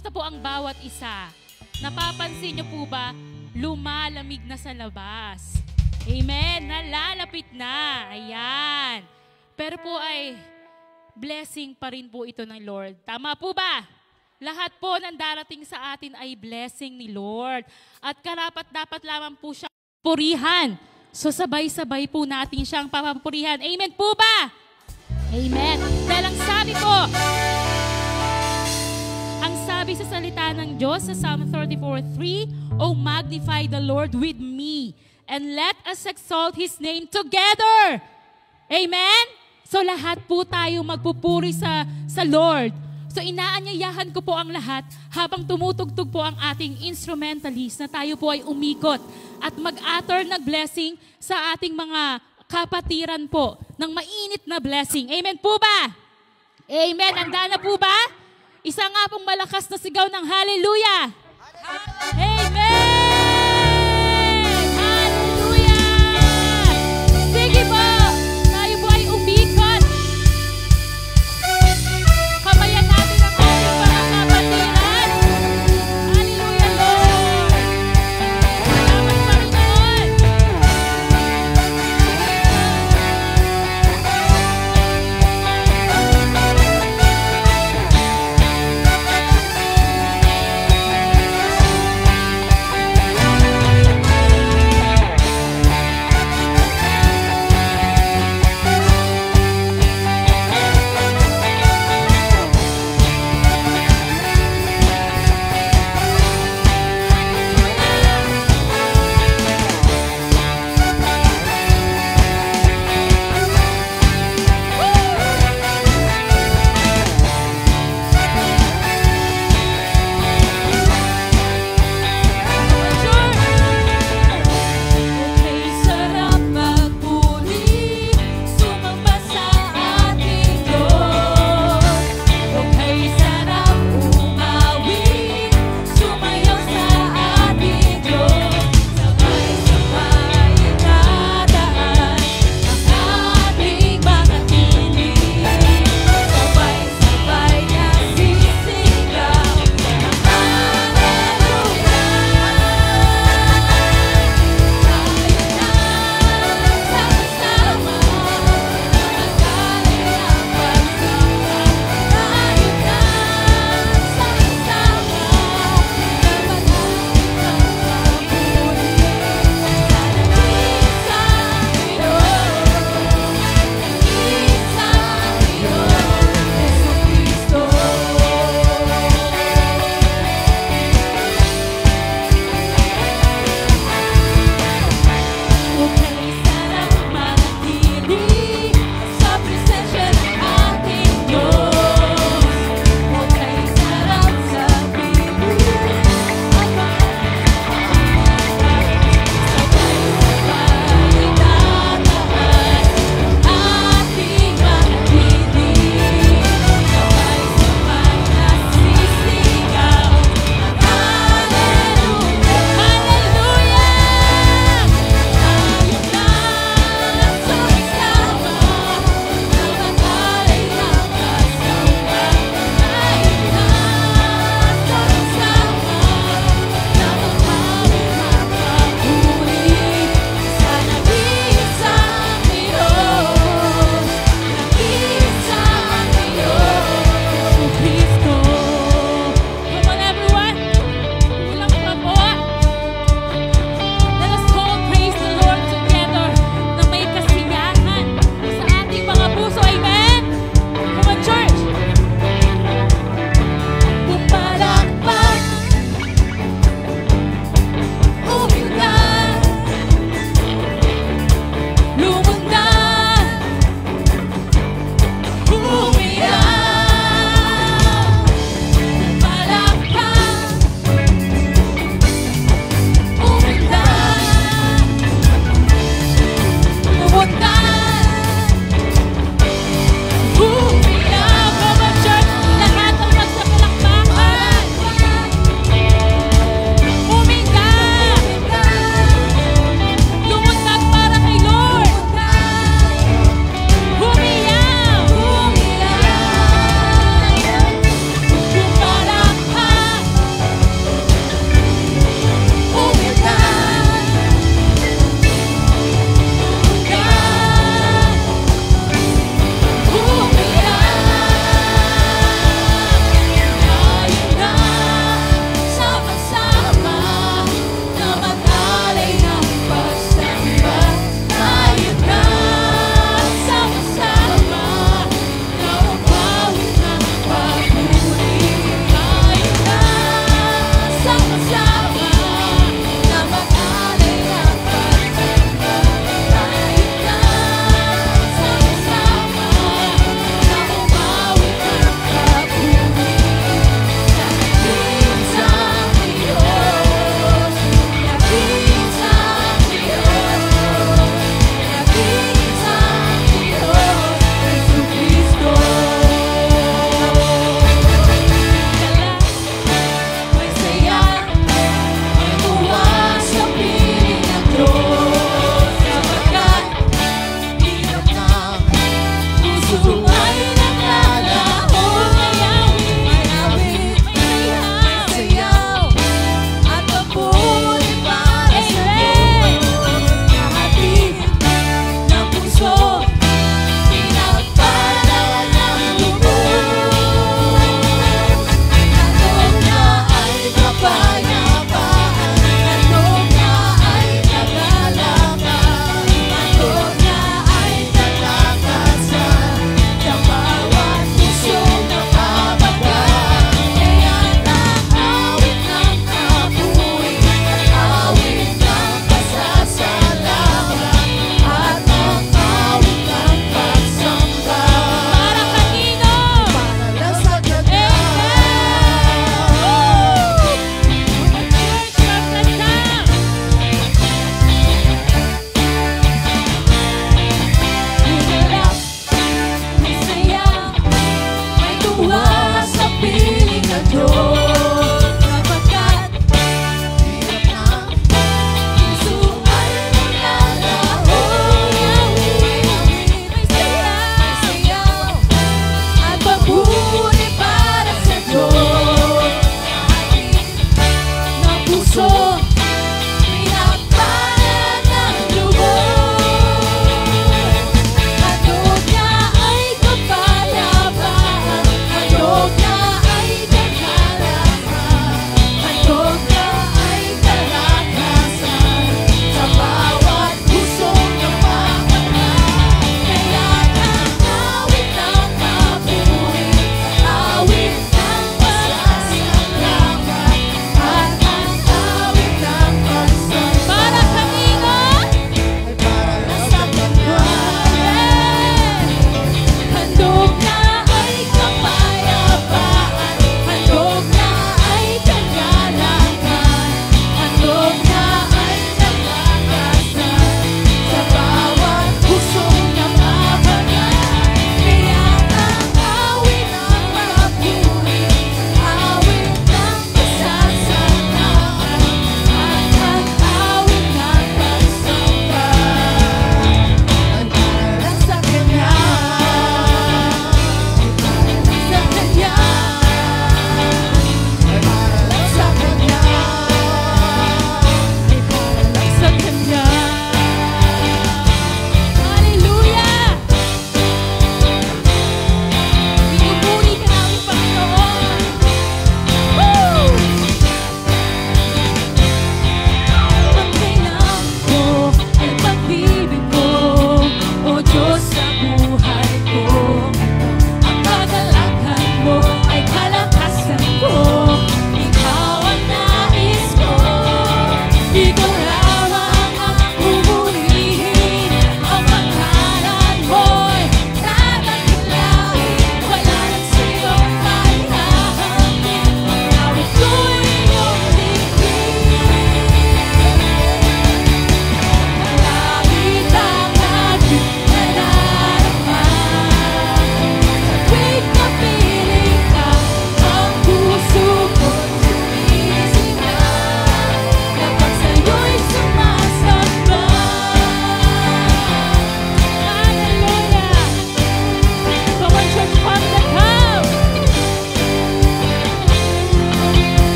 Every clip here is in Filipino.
Basta po ang bawat isa. Napapansin niyo po ba, lumalamig na sa labas. Amen. Nalalapit na. Ayan. Pero po ay blessing pa rin po ito ng Lord. Tama po ba? Lahat po ng darating sa atin ay blessing ni Lord. At karapat-dapat lamang po siyang purihan. So sabay-sabay po natin siyang papapurihan. Amen po ba? Amen. Dahil ang sabi sa salita ng Diyos sa Psalm 34:3, "Oh, magnify the Lord with me, and let us exalt His name together." Amen? So lahat po tayo magpupuri sa Lord. So inaanyayahan ko po ang lahat habang tumutugtog po ang ating instrumentalist na tayo po ay umikot at mag-utter ng blessing sa ating mga kapatiran po ng mainit na blessing. Amen po ba? Amen. Handa na po ba? Isa nga pong malakas na sigaw ng hallelujah. Amen! Hallelujah! Sige po, tayo po ay umikot. Kamayan natin ang ating mga kapatiran. Hallelujah, Lord! Salamat, Panginoon!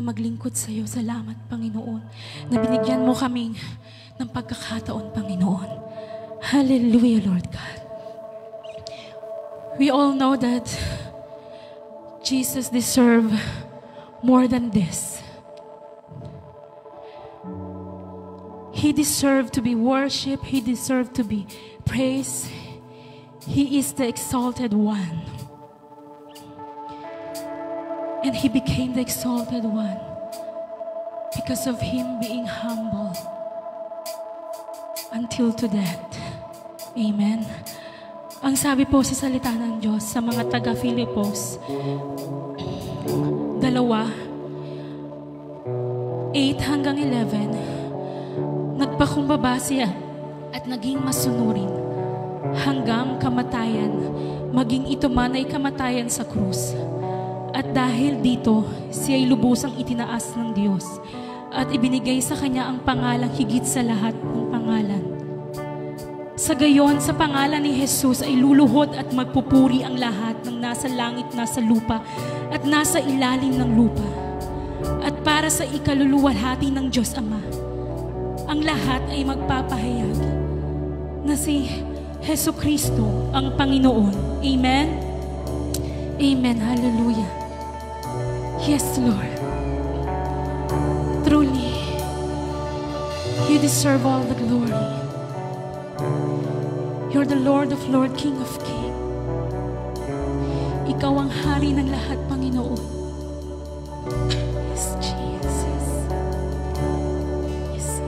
maglingkod sa iyo. Salamat, Panginoon, na binigyan mo kaming ng pagkakataon, Panginoon. Hallelujah, Lord God. We all know that Jesus deserved more than this. He deserved to be worshipped. He deserved to be praised. He is the exalted one. And He became the exalted one because of Him being humble until to death. Amen. Ang sabi po sa salita ng Diyos sa mga taga-Filipos 2:8 hanggang 11, nagpakumbaba siya at naging masunurin hanggang kamatayan, maging ito man ay kamatayan sa krus. At dahil dito, siya ay lubusang itinaas ng Diyos at ibinigay sa kanya ang pangalang higit sa lahat ng pangalan. Sa gayon, sa pangalan ni Jesus ay luluhod at magpupuri ang lahat ng nasa langit, nasa lupa, at nasa ilalim ng lupa. At para sa ikaluluwalhati ng Diyos Ama, ang lahat ay magpapahayag na si Jesucristo ang Panginoon. Amen? Amen. Hallelujah. Yes, Lord. Truly, You deserve all the glory. You're the Lord of Lord, King of King. Ikaw ang hari ng lahat, Panginoon. Yes, Jesus. Yes,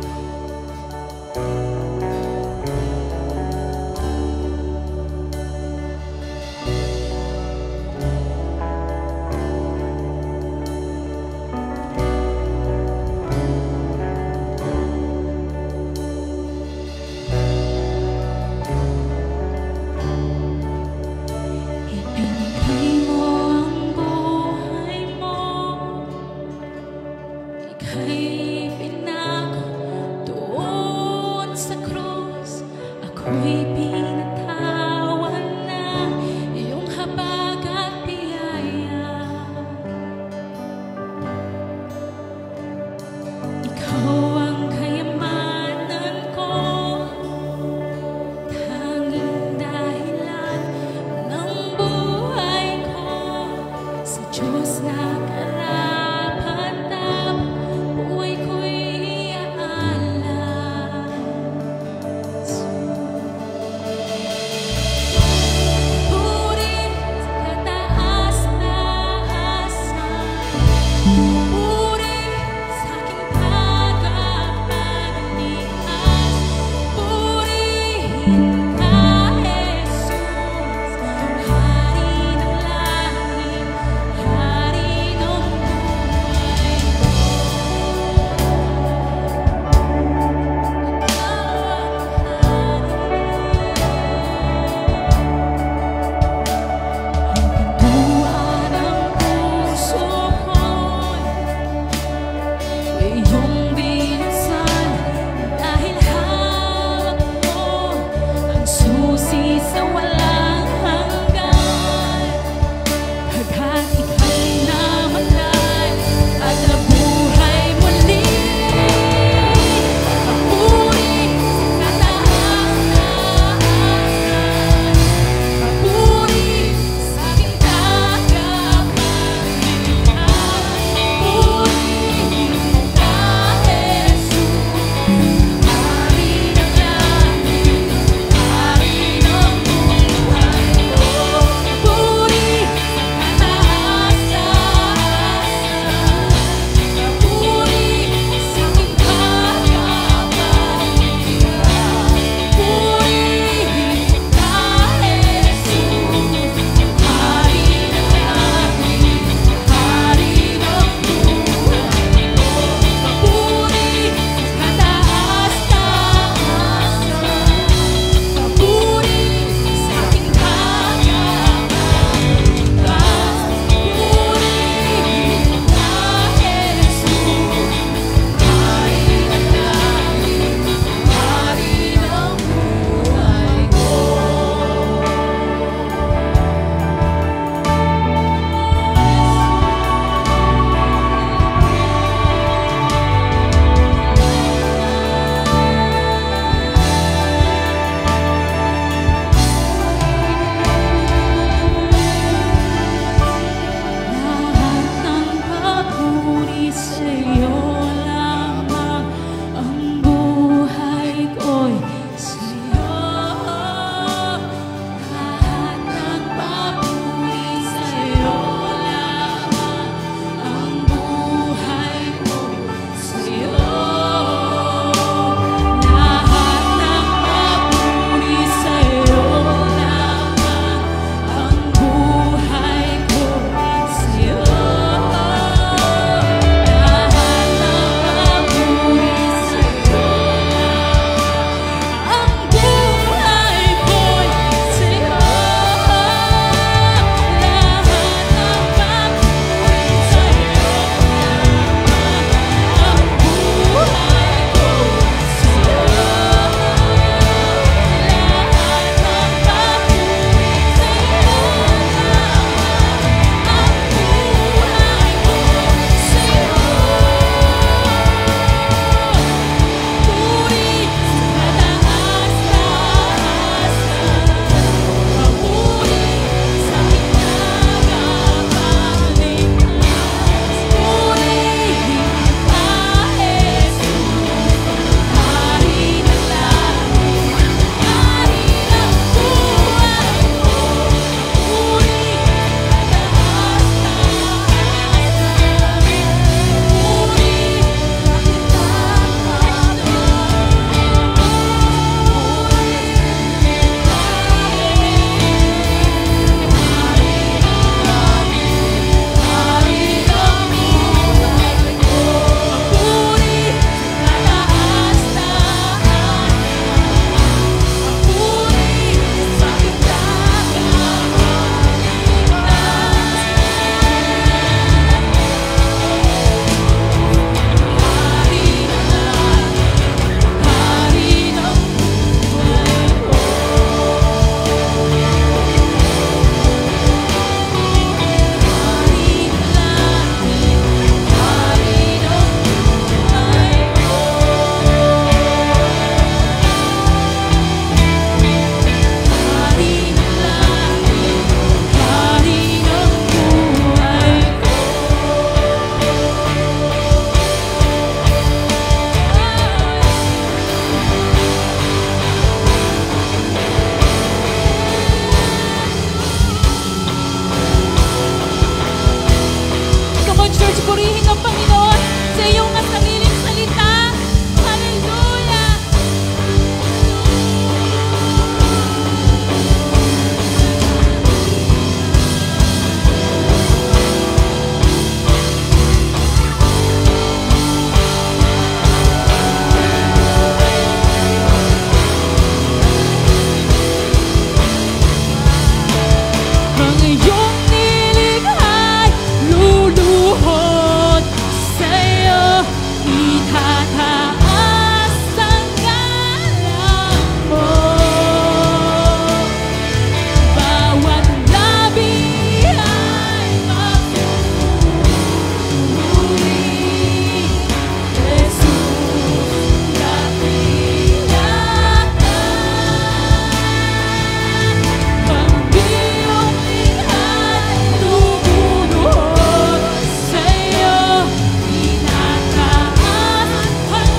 ibinigay mo ang buhay mo, ika'y pinako doon sa krus. Ako'y pinatawan na iyong habag at biyaya. Ikaw ang kayamanan ko, tanging dahilan ng buhay ko. Sa Diyos na karapat-dapat, buhay Itataas ang ngalan mo. Bawat labi ay magpupuri. Jesus, dakila ka. Pag-iyong likha't tumunuhod sa'yo. Itataas ang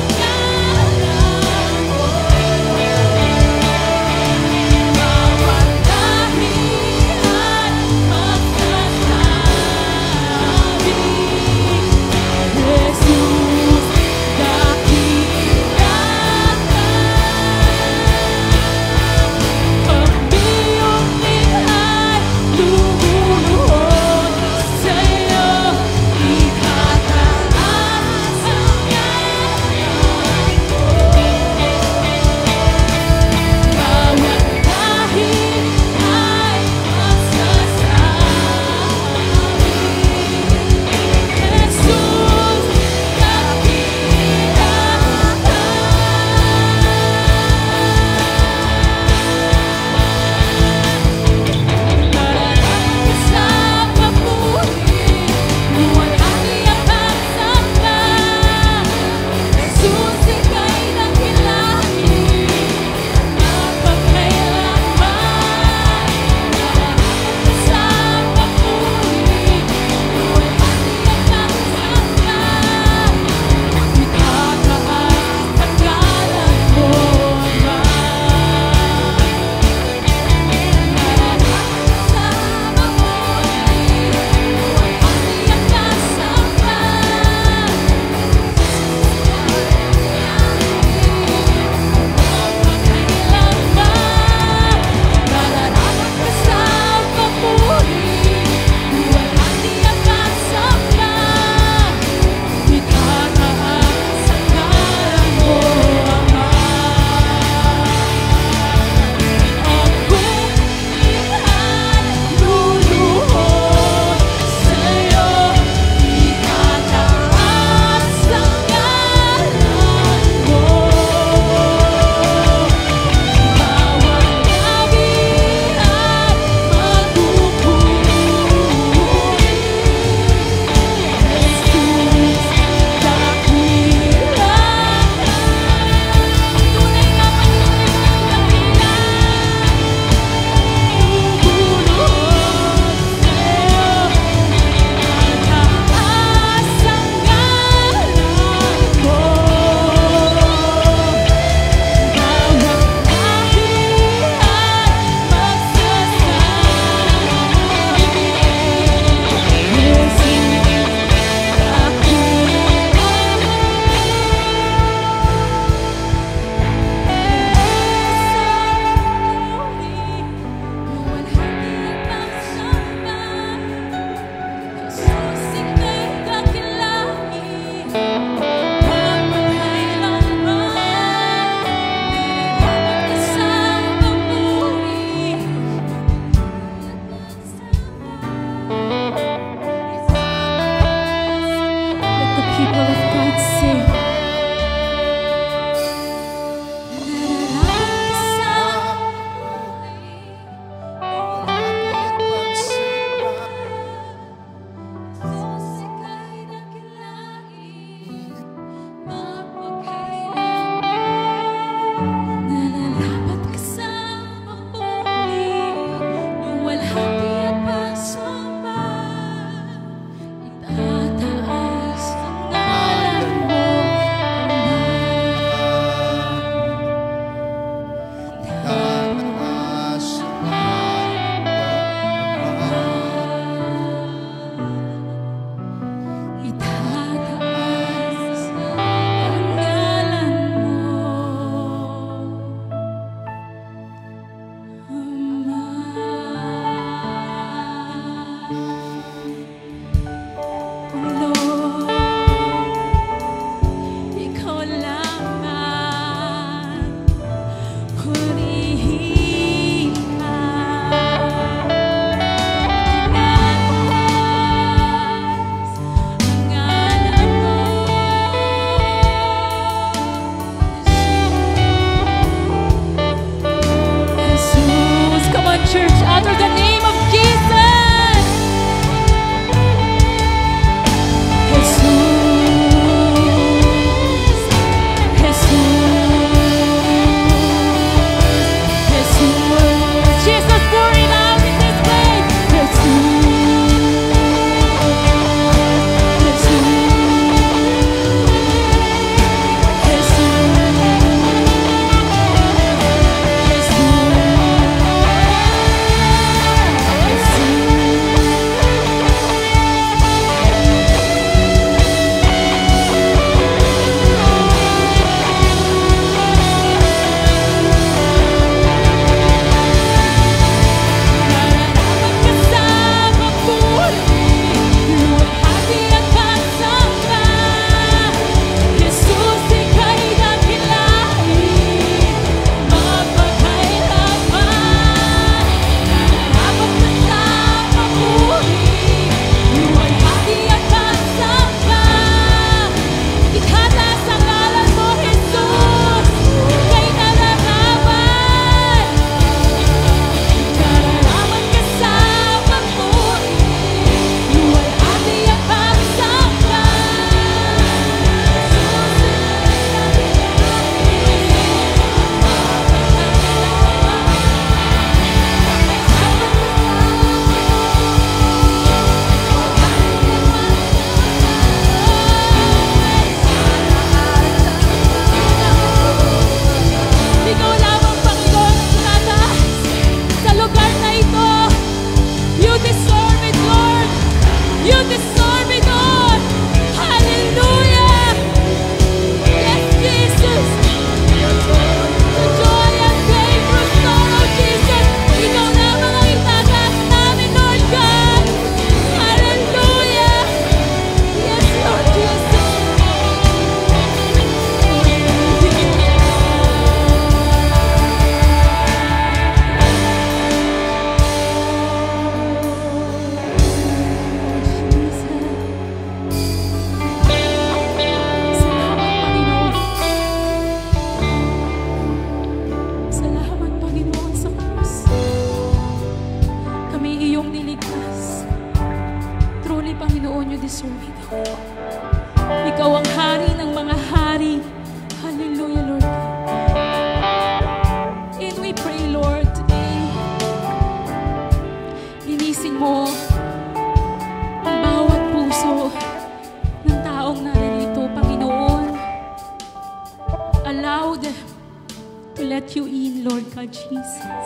let you in, Lord God Jesus.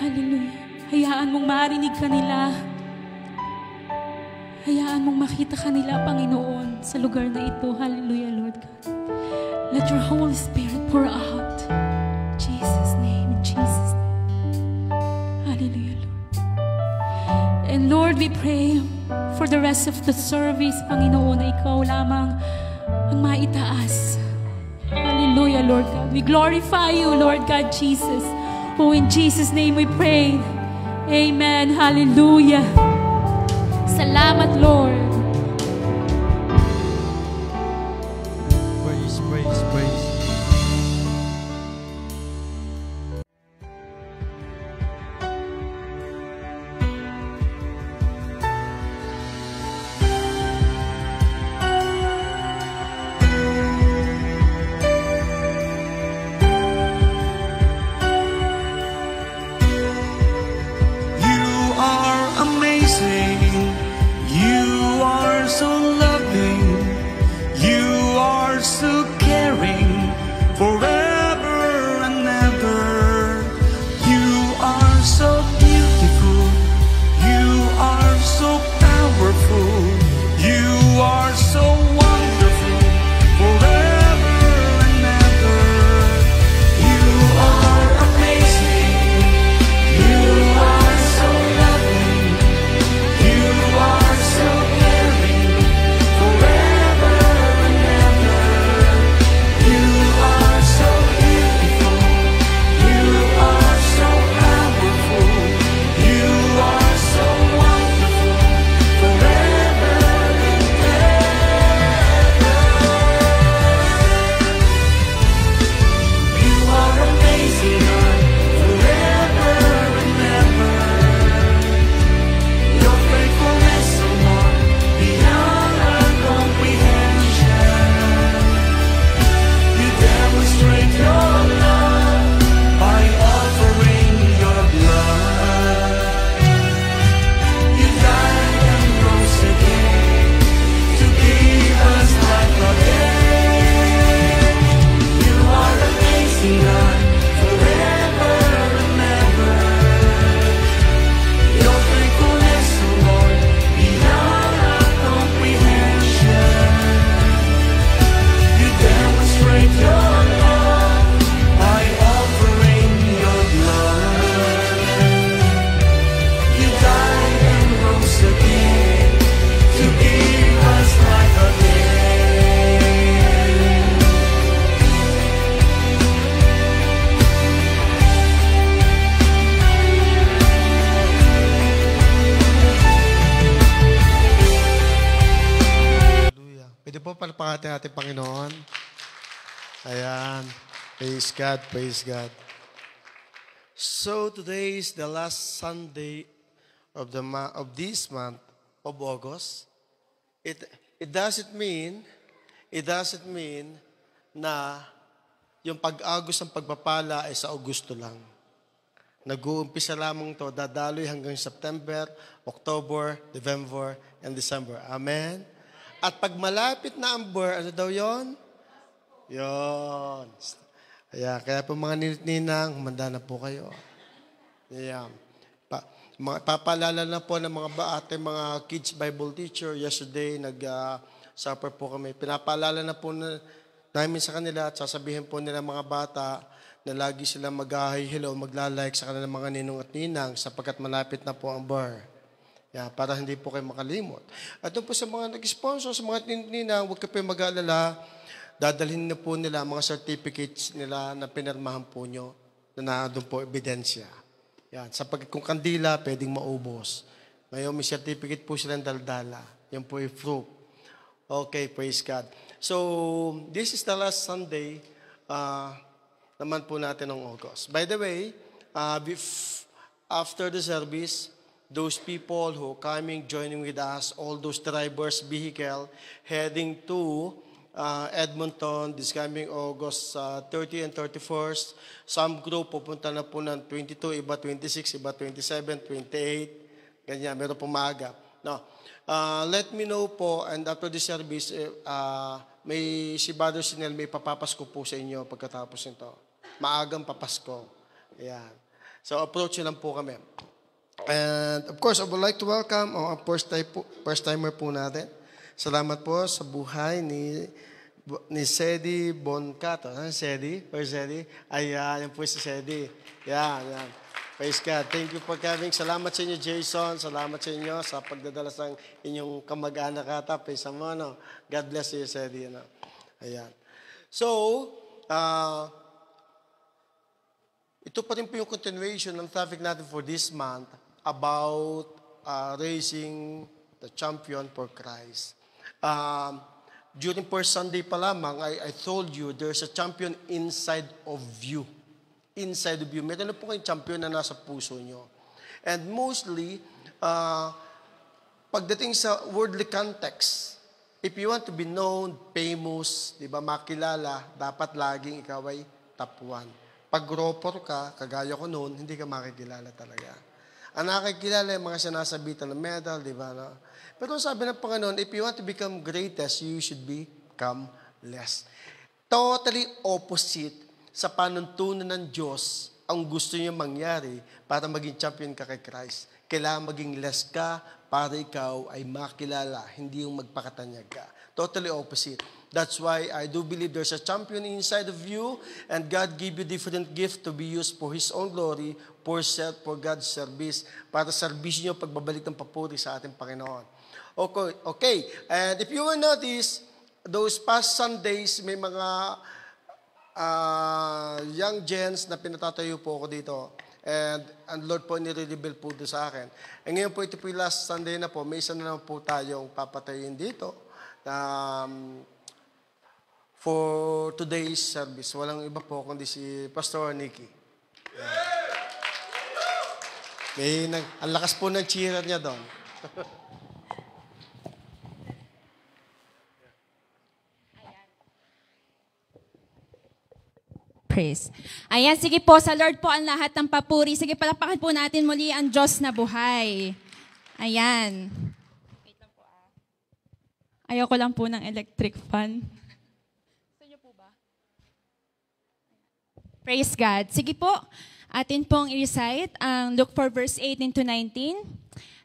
Hallelujah. Hayaan mong marinig kanila. Hayaan mong makita kanila, Panginoon, sa lugar na ito. Hallelujah, Lord God. Let your Holy Spirit pour out. In Jesus' name, in Jesus' name. Hallelujah, Lord. And Lord, we pray for the rest of the service, Panginoon, na ikaw lamang ang maitaas. Hallelujah, Lord God. We glorify you, Lord God Jesus. Oh, in Jesus' name we pray. Amen. Hallelujah. Salamat, Lord. Praise, praise, praise. Palpakan natin, Panginoon. Ayan. Praise God, praise God. So today is the last Sunday of this month of August. It doesn't mean na yung pag-agos ng pagpapala ay sa Augusto lang. Nag-uumpisa lamang to, dadaloy hanggang September, October, November, and December. Amen? At pag malapit na ang bar, ano daw yon? Yon. Ayan, kaya po mga ninang, humanda na po kayo. Ayan. Papalala na po ng mga ating mga kids Bible teacher. Yesterday, nag-supper po kami. Pinapaalala na po namin sa kanila at sasabihin po nila mga bata na lagi sila mag-hi, hello, magla-like sa kanilang mga ninong at ninang sapagkat malapit na po ang bar. Yeah, para hindi po kayo makalimot. At doon po sa mga nag-sponsor, sa mga ninang, huwag kayo mag-aalala. Dadalhin na po nila mga certificates nila na pinirmahan po nyo na doon po ebidensya. Yan. Sapagkat kung kandila, pwedeng maubos. Ngayon, may certificate po silang daldala. Yan po yung proof. Okay, praise God. So, this is the last Sunday naman po natin ng August. By the way, after the service, those people who coming, joining with us, all those drivers, vehicle, heading to Edmonton this coming August 30 and 31st. Some group pupunta na po ng 22, iba 26, iba 27, 28. Ganyan, meron po maaga. No. Let me know po, and after the service, may si Brother Sinel, may papapasko po sa inyo pagkatapos nito. maagang papasko. Ayan. So approach nyo lang po kami. And of course, I would like to welcome ang first timer po natin. Salamat po sa buhay ni Sedi Boncato. Sedi? Where's Sedi? Ayan, yan po si Sedi. Yan. Praise God. Thank you for coming. Salamat sa inyo, Jason. Salamat sa inyo sa pagdadalas ng inyong kamag-anak ata. Praise mo, no? God bless you, Sedi. No? Ayan. So, ito pa rin po yung continuation ng topic natin for this month about raising the champion for Christ. During first Sunday pa lamang, I told you there's a champion inside of you. Inside of you. Meron na po kayong champion na nasa puso nyo. And mostly, pagdating sa worldly context, if you want to be known, famous, di ba, makilala, dapat laging ikaw ay top 1. Pag gropper ka, kagaya ko noon, hindi ka makikilala talaga. Ang nakikilala yung mga sinasabitan ng medal, di ba? No? Pero sabi ng Panginoon, if you want to become greatest, you should become less. Totally opposite sa panuntunan ng Diyos ang gusto niya mangyari para maging champion ka kay Christ. Kailangan maging less ka para ikaw ay makilala, hindi yung magpakatanyag ka. Totally opposite. That's why I do believe there's a champion inside of you and God give you different gift to be used for His own glory, for God's service, para servisyo niyo pagbabalik ng papuri sa ating Panginoon. Okay. And if you will notice, those past Sundays, may mga young gents na pinatatayo po ako dito. And Lord po, nire-reveal po doon sa akin. And ngayon po, ito po yung last Sunday na po, may isa na naman po tayong papatayin dito. For today's service. Walang iba po kundi si Pastor Nicky. Ang lakas po ng cheerer niya doon. Praise. Ayan, sige po, sa Lord po ang lahat ng papuri. Sige, palapakan po natin muli ang Diyos na buhay. Ayan. Wait lang po. Ayoko lang po ng electric fan. Praise God. Sige po, atin pong i-recite ang Luke 4 verse 18 to 19.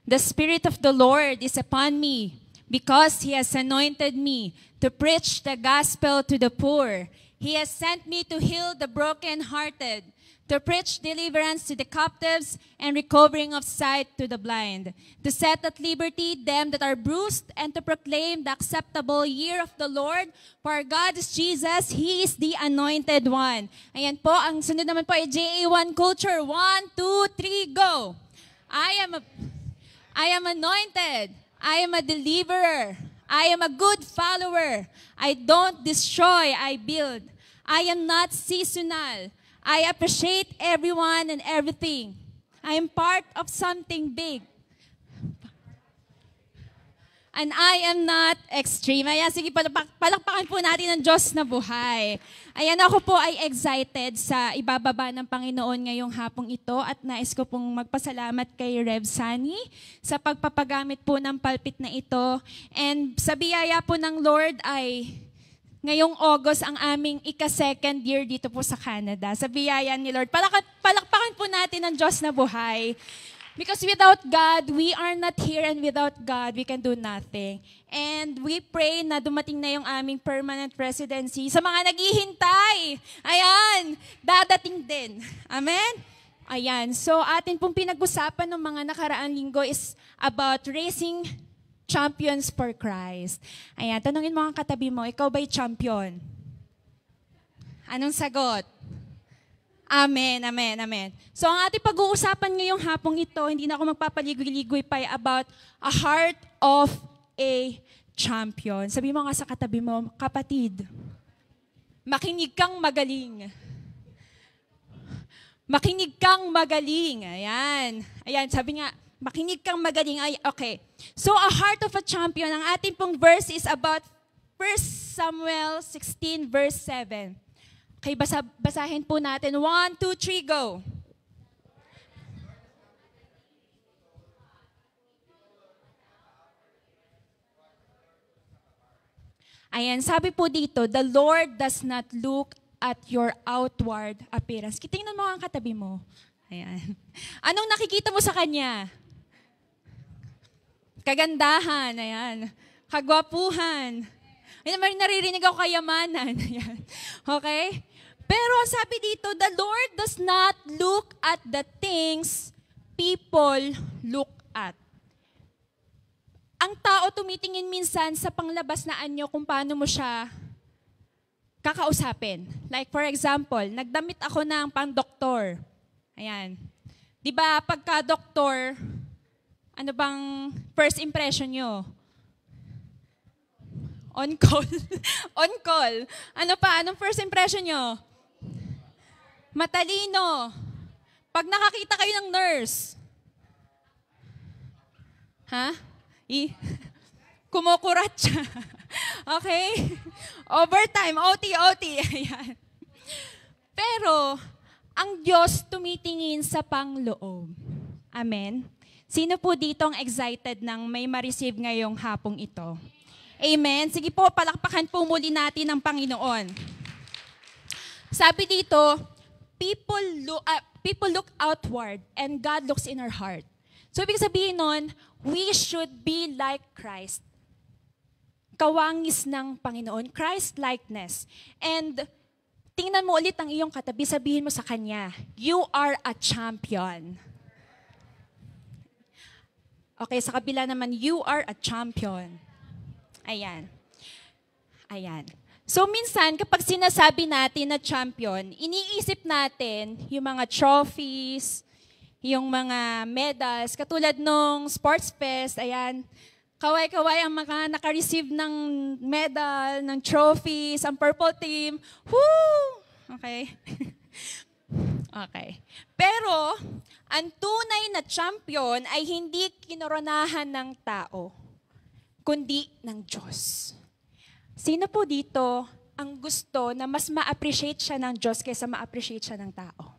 The Spirit of the Lord is upon me because He has anointed me to preach the gospel to the poor. He has sent me to heal the brokenhearted, to preach deliverance to the captives and recovering of sight to the blind, to set at liberty them that are bruised, and to proclaim the acceptable year of the Lord. For God is Jesus, He is the anointed one. Ayan po, ang sunod naman po ay JA1 Culture. 1, 2, 3, go! I am anointed. I am a deliverer. I am a good follower. I don't destroy, I build. I am not seasonal. I appreciate everyone and everything. I am part of something big. And I am not extreme. Ayan, sige, palakpakan po natin ang Diyos na buhay. Ayan, ako po ay excited sa ibababa ng Panginoon ngayong hapong ito at nais ko pong magpasalamat kay Rev Sunny sa pagpapagamit po ng pulpit na ito. And sa biyaya po ng Lord ay ngayong August ang aming ika-second year dito po sa Canada. Sa biyaya ni Lord. Palakpakan po natin ang Diyos na buhay. Because without God, we are not here, and without God, we can do nothing. And we pray na dumating na yung aming permanent residency. Sa mga naghihintay, ayan, dadating din. Amen? Ayan, so atin pong pinag-usapan ng mga nakaraang linggo is about raising champions for Christ. Ayan, tanungin mo ang katabi mo, ikaw ba'y champion? Anong sagot? Amen, amen, amen. So ang ating pag-uusapan ngayong hapong ito, hindi na ako magpapaligoy-ligoy pa about a heart of a champion. Sabi mo nga sa katabi mo, kapatid, makinig kang magaling. Makinig kang magaling. Ayan. Ayan, sabi nga, makinig kang magaling. Ay, okay. So a heart of a champion, ang ating pong verse is about 1 Samuel 16 verse 7. Okay, basahin po natin. 1, 2, 3, go. Ayan, sabi po dito, the Lord does not look at your outward appearance. Tingnan mo ang katabi mo. Ayan. Anong nakikita mo sa kanya? Kagandahan, ayan. Kagwapuhan. Ayan, naririnig ako kayamanan. Ayan. Okay? Pero sabi dito, the Lord does not look at the things people look at. Ang tao tumitingin minsan sa panglabas na anyo kung paano mo siya kakausapin. Like for example, nagdamit ako ng pang-doktor. Ayan. Di ba pagka-doktor, ano bang first impression nyo? On call. On call. Ano pa? Anong first impression nyo? Matalino. Pag nakakita kayo ng nurse, kumukurat siya. Okay? Overtime, OT. Ayan. Pero, ang Diyos tumitingin sa pangloob. Amen? Sino po dito ang excited ng may ma-receive ngayong hapong ito? Amen? Sige po, palakpakan po muli natin ang Panginoon. Sabi dito, people look outward and God looks in our heart. So, ibig sabihin nun, we should be like Christ. Kawangis ng Panginoon, Christ-likeness. And tingnan mo ulit ang iyong katabi, sabihin mo sa kanya, you are a champion. Okay, sa kabila naman, you are a champion. Ayan. Ayan. So minsan, kapag sinasabi natin na champion, iniisip natin yung mga trophies, yung mga medals, katulad nung sports fest, ayan, kaway-kaway ang mga naka-receive ng medal, ng trophies, ang purple team. Woo! Okay. Okay. Pero, ang tunay na champion ay hindi kinoronahan ng tao, kundi ng Diyos. Sino po dito ang gusto na mas ma-appreciate siya ng Diyos kaysa ma-appreciate siya ng tao?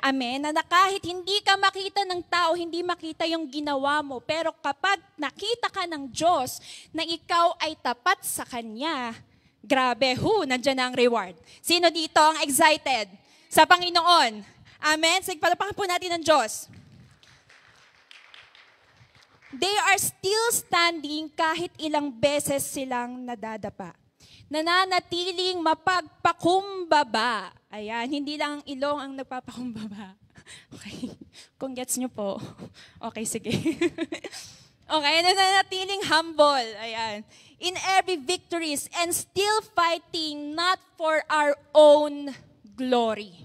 Amen? Na kahit hindi ka makita ng tao, hindi makita yung ginawa mo, pero kapag nakita ka ng Diyos na ikaw ay tapat sa Kanya, grabe, nandiyan na ang reward. Sino dito ang excited sa Panginoon? Amen? Sige, palapakan po natin ng Diyos. They are still standing kahit ilang beses silang nadadapa. Nananatiling mapagpakumbaba. Ayan, hindi lang ang ilong ang nagpapakumbaba. Okay, kung gets nyo po. Okay, sige. Okay, nananatiling humble. Ayan. In every victories and still fighting not for our own glory.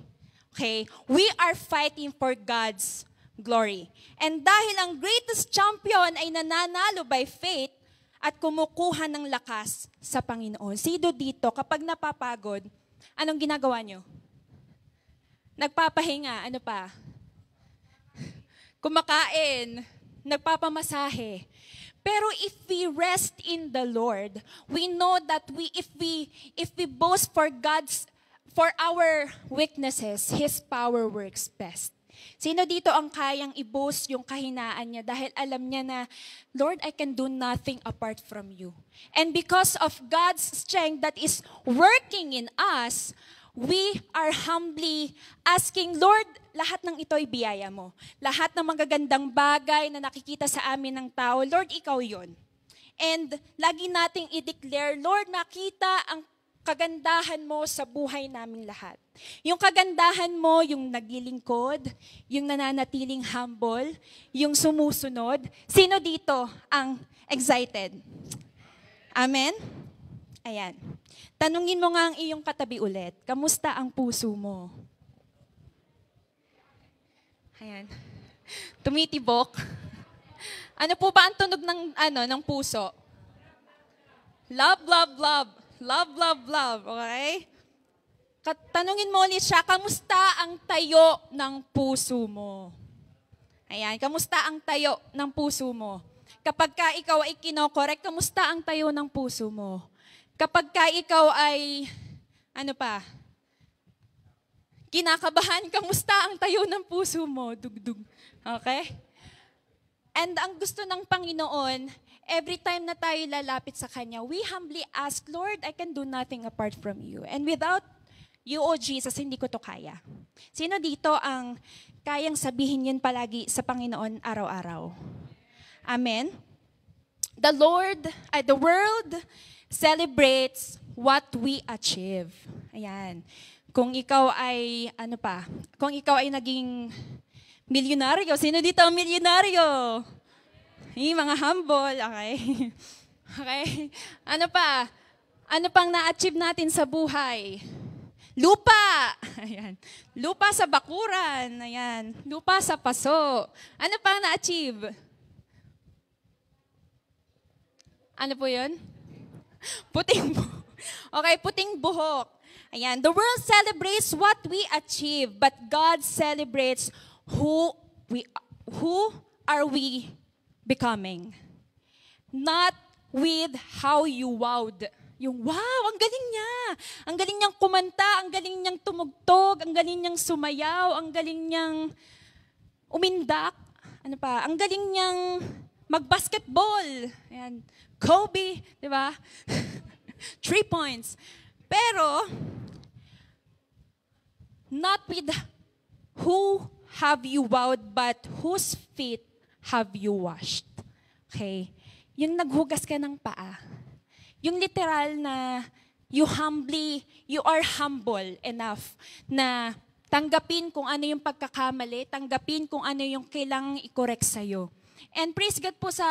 Okay, we are fighting for God's glory. And dahil ang greatest champion ay nananalo by faith, at kumukuha ng lakas sa Panginoon. Sino dito, kapag napapagod, anong ginagawa nyo? Nagpapahinga, ano pa? Kumakain, nagpapamasahe. Pero if we rest in the Lord, we know that if we boast for our weaknesses, His power works best. Sino dito ang kayang i-boast yung kahinaan niya dahil alam niya na, Lord, I can do nothing apart from you. And because of God's strength that is working in us, we are humbly asking, Lord, lahat ng ito ay biyaya mo. Lahat ng magagandang bagay na nakikita sa amin ng tao, Lord, ikaw yon. And lagi nating i-declare, Lord, makita ang kagandahan mo sa buhay naming lahat. Yung kagandahan mo, yung naglilingkod, yung nananatiling humble, yung sumusunod. Sino dito ang excited? Amen? Ayan. Tanungin mo nga ang iyong katabi ulit. Kamusta ang puso mo? Ayan. Tumitibok. Ano po ba ang tunog ng puso? Love, love, love. Love, love, love. Okay? Tanungin mo ulit siya, kamusta ang tayo ng puso mo? Ayan, kamusta ang tayo ng puso mo? Kapag ka ikaw ay kinokorek, kamusta ang tayo ng puso mo? Kapag ka ikaw ay, kinakabahan, kamusta ang tayo ng puso mo? Dugdug. Okay? And ang gusto ng Panginoon, every time na tayo lalapit sa Kanya, we humbly ask, Lord, I can do nothing apart from you. And without "You, O Jesus, hindi ko to kaya." Sino dito ang kayang sabihin yun palagi sa Panginoon araw-araw? Amen? The world celebrates what we achieve. Ayan. Kung ikaw ay, kung ikaw ay naging milyonaryo, sino dito ang milyonaryo? Mga humble, okay? Okay? Ano pa? Ano pang na-achieve natin sa buhay? Lupa! Ayan. Lupa sa bakuran. Ayan. Lupa sa paso. Ano pang na-achieve? Ano po yun? Puting buhok. Okay, puting buhok. Ayan. The world celebrates what we achieve, but God celebrates who are we becoming. Not with how you wowed. Yung wow, ang galing niya. Ang galing niyang kumanta, ang galing niyang tumugtog, ang galing niyang sumayaw, ang galing niyang umindak. Ano pa? Ang galing niyang mag-basketball. Ayan. Kobe, di ba? 3 points. Pero, not with who have you wowed, but whose feet have you washed. Okay? Yung naghugas ka ng paa. Yung literal na you are humble enough na tanggapin kung ano yung pagkakamali, tanggapin kung ano yung kailangang i-correct sa'yo. And praise God po sa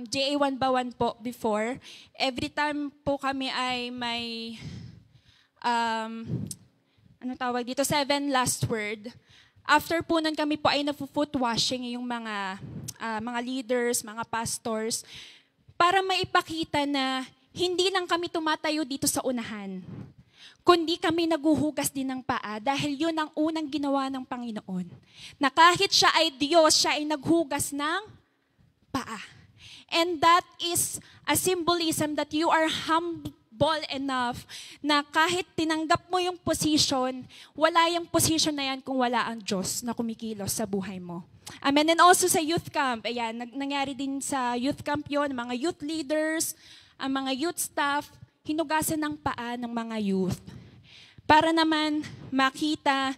JA 1 po before. Every time po kami ay may, 7 last word. After po nun kami po ay nafu-foot washing yung mga leaders, mga pastors, para maipakita na hindi lang kami tumatayo dito sa unahan, kundi kami naguhugas din ng paa dahil yun ang unang ginawa ng Panginoon. Na kahit siya ay Diyos, siya ay naghugas ng paa. And that is a symbolism that you are humble enough na kahit tinanggap mo yung position, wala yung position na yan kung wala ang Diyos na kumikilos sa buhay mo. Amen. And also sa youth camp, ayan, nangyari din sa youth camp yon, mga youth leaders, ang mga youth staff, hinugasan ng paa ng mga youth. Para naman makita,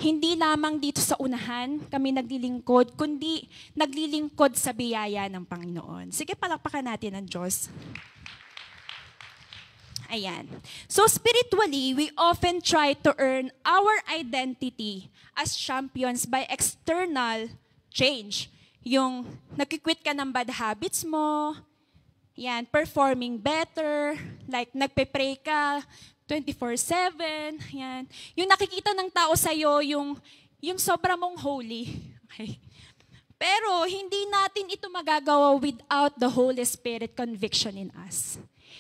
hindi lamang dito sa unahan kami naglilingkod, kundi naglilingkod sa biyaya ng Panginoon. Sige, palakpakan natin ang Diyos. Ayan. So spiritually, we often try to earn our identity as champions by external change. Yung nagkikwit ka ng bad habits mo, yan, performing better, like nagpe-pray ka 24/7, yan. Yung nakikita ng tao sa'yo, yung sobra mong holy. Okay. Pero hindi natin ito magagawa without the Holy Spirit conviction in us.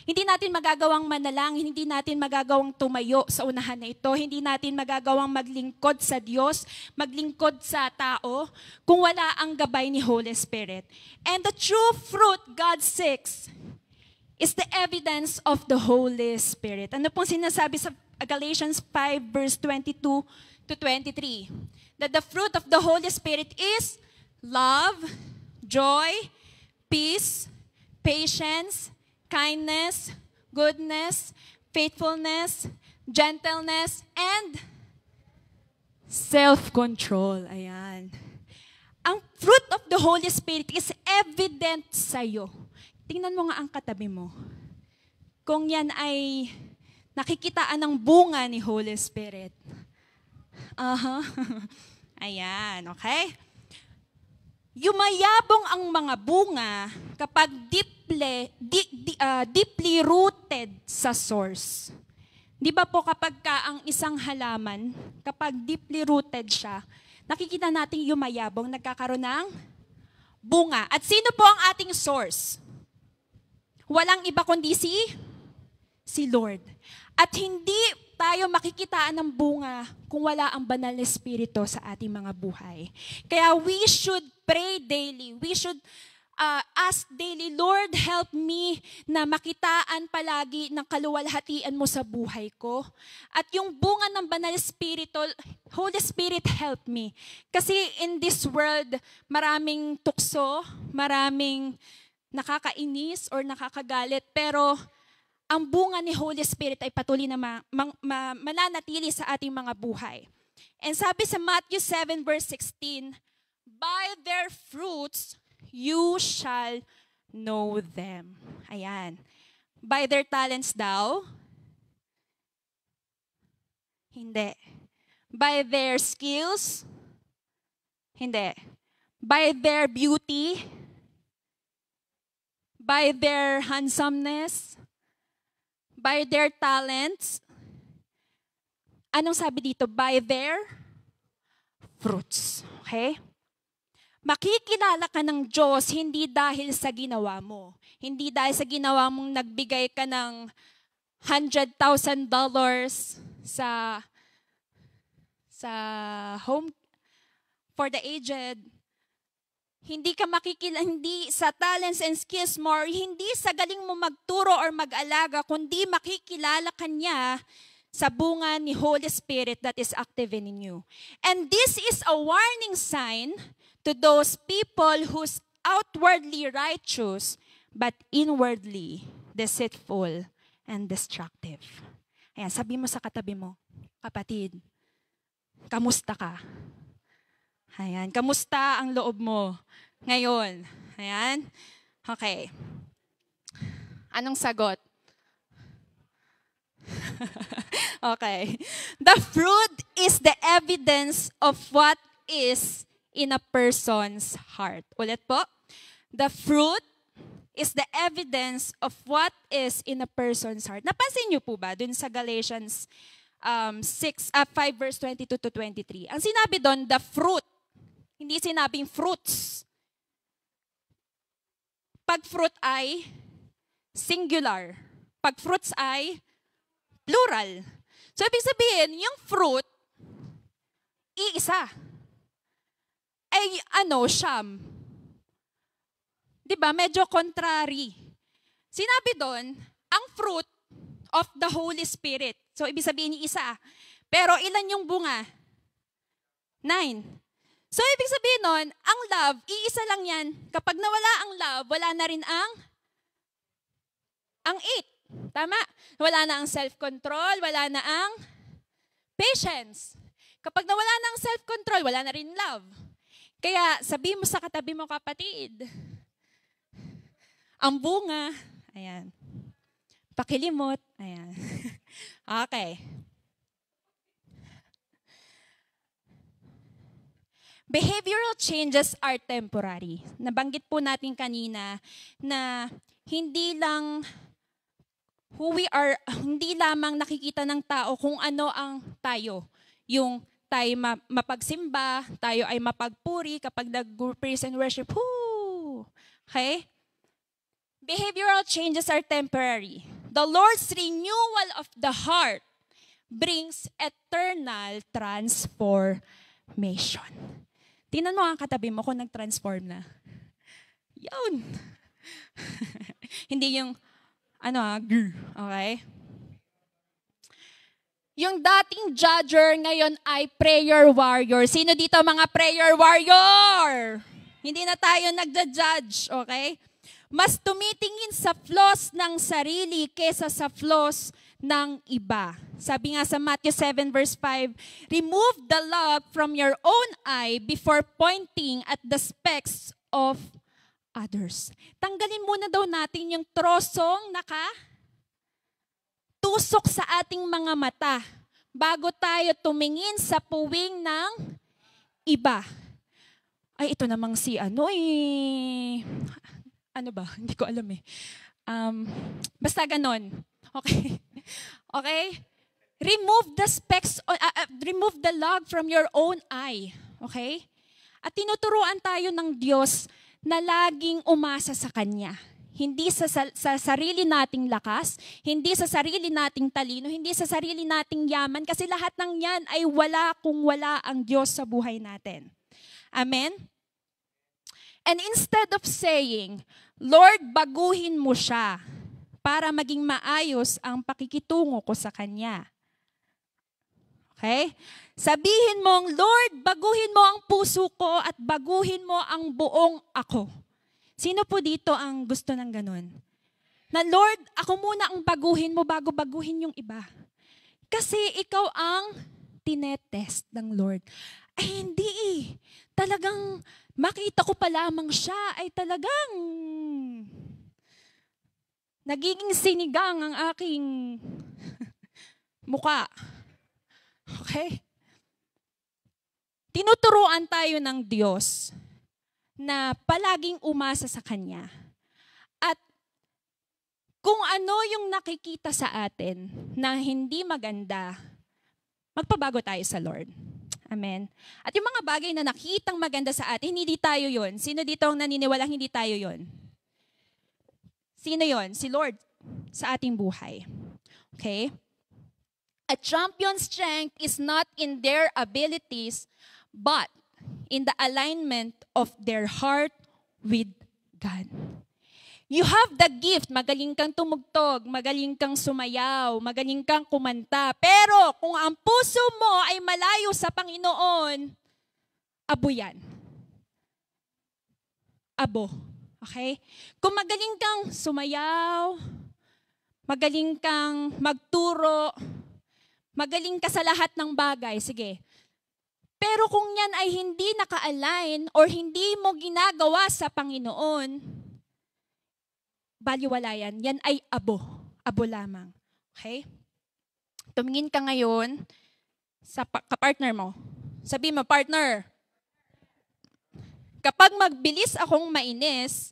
Hindi natin magagawang manalangin, hindi natin magagawang tumayo sa unahan na ito, hindi natin magagawang maglingkod sa Diyos, maglingkod sa tao, kung wala ang gabay ni Holy Spirit. And the true fruit God seeks is the evidence of the Holy Spirit. Ano pong sinasabi sa Galatians 5 verse 22 to 23? That the fruit of the Holy Spirit is love, joy, peace, patience, kindness, goodness, faithfulness, gentleness, and self-control. Ayan. Ang fruit of the Holy Spirit is evident sa'yo. Tingnan mo nga ang katabi mo. Kung yan ay nakikitaan ng bunga ni Holy Spirit. Ayan, okay? Yumayabong ang mga bunga kapag deeply rooted sa source. Di ba po kapag ang isang halaman, kapag deeply rooted siya, nakikita natin yumayabong, nagkakaroon ng bunga. At sino po ang ating source? Walang iba kundi si Lord. At hindi tayo makikitaan ng bunga kung wala ang banal na Espiritu sa ating mga buhay. Kaya we should pray daily. We should ask daily, Lord, help me na makitaan palagi ng kaluwalhatian mo sa buhay ko. At yung bunga ng banal na Espiritu, Holy Spirit, help me. Kasi in this world, maraming tukso, maraming nakakainis or nakakagalit, pero ang bunga ni Holy Spirit ay patuloy na mananatili sa ating mga buhay. And sabi sa Matthew 7 verse 16, by their fruits you shall know them. Ayan. By their talents daw? Hindi. By their skills? Hindi. By their beauty? By their handsomeness? By their talents? Anong sabi dito? By their fruits. Okay? Makikilala ka ng Diyos hindi dahil sa ginawa mo. Hindi dahil sa ginawa mong nagbigay ka ng $100,000 sa home for the aged. Hindi ka hindi sa talents and skills mo, or hindi sa galing mo magturo or mag-alaga, kundi makikilala ka niya sa bunga ni Holy Spirit that is active in you. And this is a warning sign to those people who's outwardly righteous but inwardly deceitful and destructive. Ayan, sabi mo sa katabi mo, kapatid, kamusta ka? Ayan, kamusta ang loob mo ngayon? Ayan, okay. Anong sagot? Okay. The fruit is the evidence of what is in a person's heart. Ulit po. The fruit is the evidence of what is in a person's heart. Napansin niyo po ba dun sa Galatians 5 verse 22 to 23? Ang sinabi doon, the fruit. Hindi sinabing fruits. Pag fruit ay singular. Pag fruits ay plural. So, ibig sabihin, yung fruit, iisa. Ay, siyam. Diba? Medyo contrary. Sinabi doon, ang fruit of the Holy Spirit. So, ibig sabihin, isa. Pero ilan yung bunga? 9. So, ibig sabihin nun, ang love, iisa lang yan. Kapag nawala ang love, wala na rin ang 8. Tama? Wala na ang self-control, wala na ang patience. Kapag nawala na ang self-control, wala na rin love. Kaya, sabi mo sa katabi mo, kapatid, ang bunga, ayan, pakilimot, ayan. Okay. Behavioral changes are temporary. Nabanggit po natin kanina na hindi lamang nakikita ng tao kung ano ang tayo. Yung tayo mapagsimba, tayo ay mapagpuri kapag nag-praise and worship. Whoo! Okay? Behavioral changes are temporary. The Lord's renewal of the heart brings eternal transformation. Tingnan mo ang katabi mo kung nag-transform na. Yun. Hindi yung, okay? Yung dating judger ngayon ay prayer warrior. Sino dito mga prayer warrior? Hindi na tayo nagja-judge, okay? Mas tumitingin sa flaws ng sarili kesa sa flaws ng iba. Sabi nga sa Matthew 7 verse 5, remove the log from your own eye before pointing at the specks of others. Tanggalin muna daw natin yung trosong tusok sa ating mga mata bago tayo tumingin sa puwing ng iba. Ay, ito namang si ano ba? Hindi ko alam eh. Basta ganon. Okay? Okay? Remove the log from your own eye. Okay? At tinuturuan tayo ng Diyos na laging umasa sa Kanya. Hindi sa sarili nating lakas, hindi sa sarili nating talino, hindi sa sarili nating yaman, kasi lahat ng yan ay wala kung wala ang Diyos sa buhay natin. Amen? And instead of saying, Lord, baguhin mo siya para maging maayos ang pakikitungo ko sa Kanya. Okay? Sabihin mong, Lord, baguhin mo ang puso ko at baguhin mo ang buong ako. Sino po dito ang gusto ng ganun? Na Lord, ako muna ang baguhin mo bago baguhin yung iba. Kasi ikaw ang tinetest ng Lord. Ay hindi eh. Talagang makita ko pa lamang siya ay talagang nagiging sinigang ang aking muka. Okay? Tinuturuan tayo ng Diyos na palaging umasa sa Kanya. At kung ano yung nakikita sa atin na hindi maganda, magpabago tayo sa Lord. Amen. At yung mga bagay na nakitang maganda sa atin, hindi tayo yon. Sino dito ang naniniwalang hindi tayo yon? Sino yon? Si Lord sa ating buhay. Okay? A champion's strength is not in their abilities, but in the alignment of their heart with God. You have the gift, magaling kang tumugtog, magaling kang sumayaw, magaling kang kumanta. Pero kung ang puso mo ay malayo sa Panginoon, abo yan. Abo. Okay? Kung magaling kang sumayaw, magaling kang magturo, magaling ka sa lahat ng bagay, sige. Pero kung yan ay hindi naka-align or hindi mo ginagawa sa Panginoon, baliwala yan. Yan ay abo. Abo lamang. Okay? Tumingin ka ngayon sa kapartner mo. Sabi mo, partner, kapag magbilis akong mainis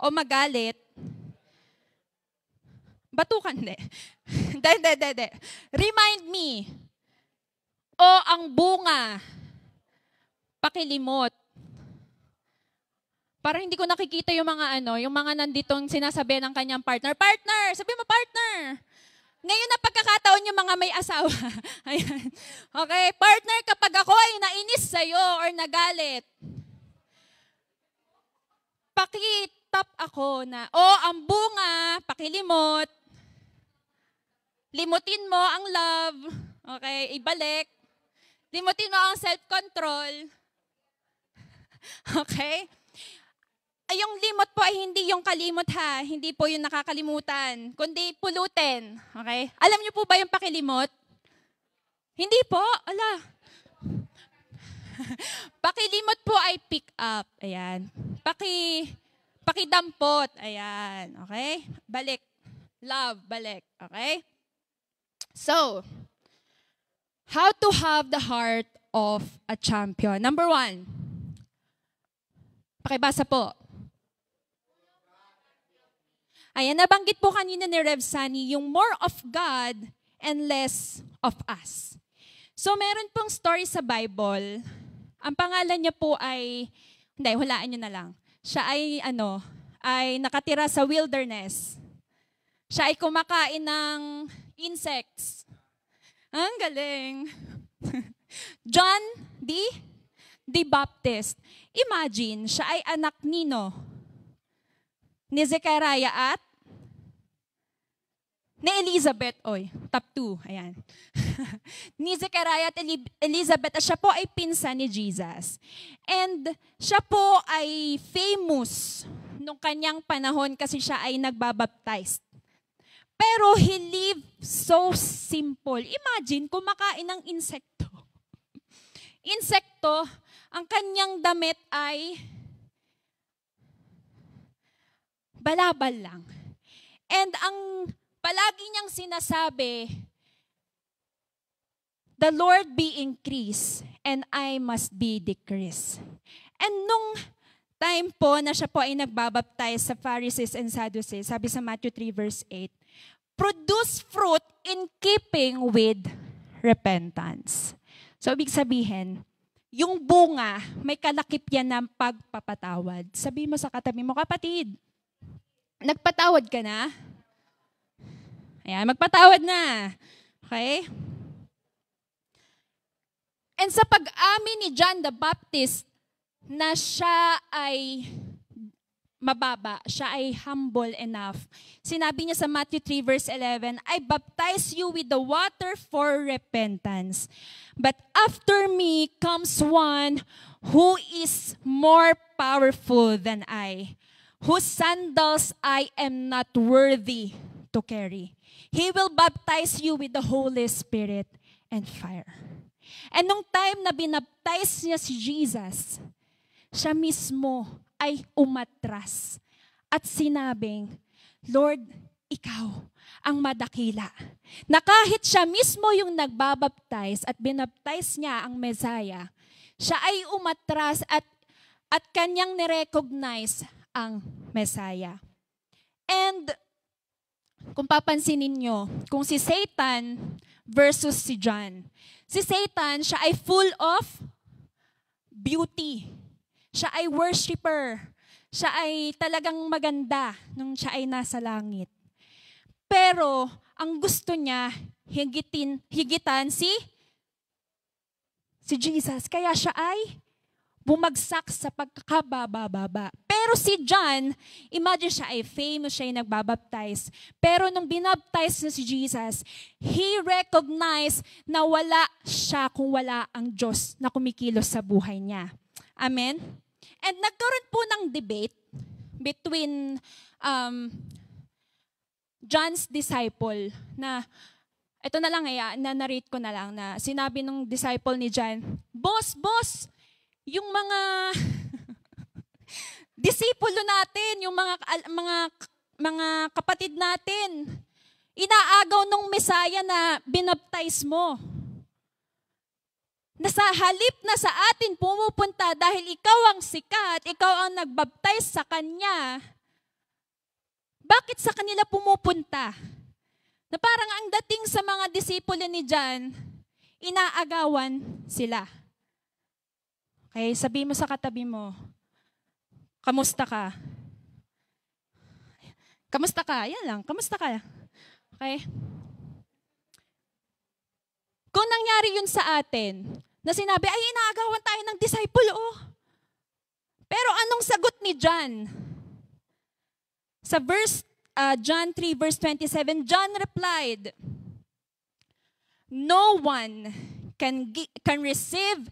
o magalit, batukan, de. De. Remind me. O ang bunga, pakilimot. Parang hindi ko nakikita yung mga nanditong sinasabi ng kanyang partner. Partner! Sabi mo, partner! Ngayon na pagkakataon yung mga may asawa. Ayan. Okay, partner, kapag ako ay nainis sa'yo or nagalit, pakitap ako na, ang bunga, pakilimot, limutin mo ang love, okay, ibalik, limutin mo ang self-control, okay? Ay, yung limot po ay hindi yung kalimot ha, hindi po yung nakakalimutan, kundi pulutin, okay? Alam niyo po ba yung pakilimot? Hindi po, ala. Pakilimot po ay pick up, ayan. Pakidampot, ayan, okay? Balik, love, balik, okay? So, how to have the heart of a champion. Number 1. Pakibasa po. Ayan, nabanggit po kanina ni Rev Sunny, yung more of God and less of us. So, meron pong story sa Bible. Ang pangalan niya po ay, hindi, hulaan niyo na lang. Siya ay, ay nakatira sa wilderness. Siya ay kumakain ng insects. Ang galing. John the Baptist. Imagine, siya ay anak nino, ni Zechariah at ni Elizabeth. Oy, top 2. Ayan. Ni Zechariah at Elizabeth. At siya po ay pinsan ni Jesus. And siya po ay famous nung kanyang panahon kasi siya ay nagbabaptize. Pero he lived so simple. Imagine, kumakain ng insekto. Insekto, ang kanyang damit ay balabal lang. And ang palagi niyang sinasabi, the Lord be increased and I must be decreased. And nung time po na siya po ay nagbabaptize sa Pharisees and Sadducees, sabi sa Matthew 3 verse 8, produce fruit in keeping with repentance. So, ibig sabihin, yung bunga, may kalakip yan ng pagpapatawad. Sabi mo sa katabi mo, kapatid, nagpatawad ka na? Ayan, magpatawad na. Okay? And sa pag-amin ni John the Baptist na siya ay mababa, siya ay humble enough. Sinabi niya sa Matthew 3 verse 11, I baptize you with the water for repentance. But after me comes one who is more powerful than I, whose sandals I am not worthy to carry. He will baptize you with the Holy Spirit and fire. And nung time na binaptize niya si Jesus, siya mismo ay umatras at sinabing, Lord, ikaw ang madakila. Na kahit siya mismo yung nagbabaptize at binaptize niya ang Messiah, siya ay umatras at kanyang nirecognize ang Messiah. And kung papansinin nyo, kung si Satan versus si John, si Satan, siya ay full of beauty. Siya ay worshiper. Siya ay talagang maganda nung siya ay nasa langit. Pero, ang gusto niya, higitan si Jesus. Kaya siya ay bumagsak sa pagkakababa-baba. Pero si John, imagine siya ay famous, siya ay nagbabaptize. Pero nung binaptize na si Jesus, he recognized na wala siya kung wala ang Diyos na kumikilos sa buhay niya. Amen? And nagkaroon po ng debate between John's disciple na, ito na lang na-narrate ko na lang na sinabi ng disciple ni John, Boss, yung mga disipulo natin, yung mga kapatid natin, inaagaw ng Messiah na binaptize mo. Nasa halip na sa atin pumupunta dahil ikaw ang sikat, ikaw ang nagbaptize sa Kanya, bakit sa kanila pumupunta? Na parang ang dating sa mga disipulo ni John, inaagawan sila. Okay, sabi mo sa katabi mo, kamusta ka? Kamusta ka? Yan lang, kamusta ka? Okay? Kung nangyari yun sa atin, na sinabi, ay inaagawan tayo ng disciple, oh. Pero anong sagot ni John? Sa John 3 verse 27, John replied, no one can receive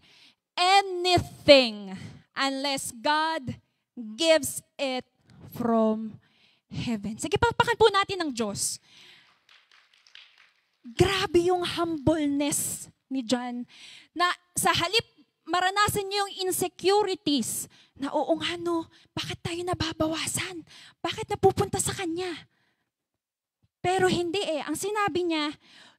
anything unless God gives it from heaven. Sige, palakpakan po natin ng Diyos. Grabe yung humbleness ni John na sa halip maranasan niyo yung insecurities na oo nga no, bakit tayo nababawasan? Bakit napupunta sa Kanya? Pero hindi Ang sinabi niya,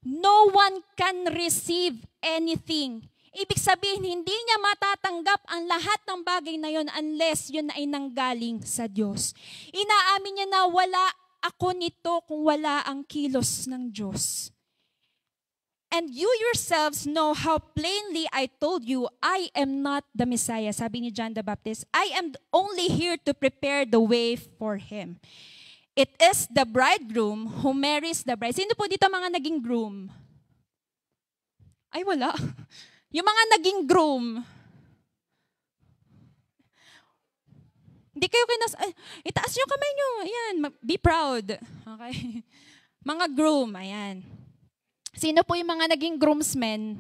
no one can receive anything. Ibig sabihin, hindi niya matatanggap ang lahat ng bagay na yon unless yun ay nanggaling sa Diyos. Inaamin niya na wala ako nito kung wala ang kilos ng Diyos. And you yourselves know how plainly I told you, I am not the Messiah. Sabi ni John the Baptist, I am only here to prepare the way for Him. It is the bridegroom who marries the bride. Sino po dito mga naging groom? Ay, wala. Yung mga naging groom. Hindi kayo itaas yung kamay nyo. Ayan, be proud. Okay. Mga groom, ayan. Sino po yung mga naging groomsmen?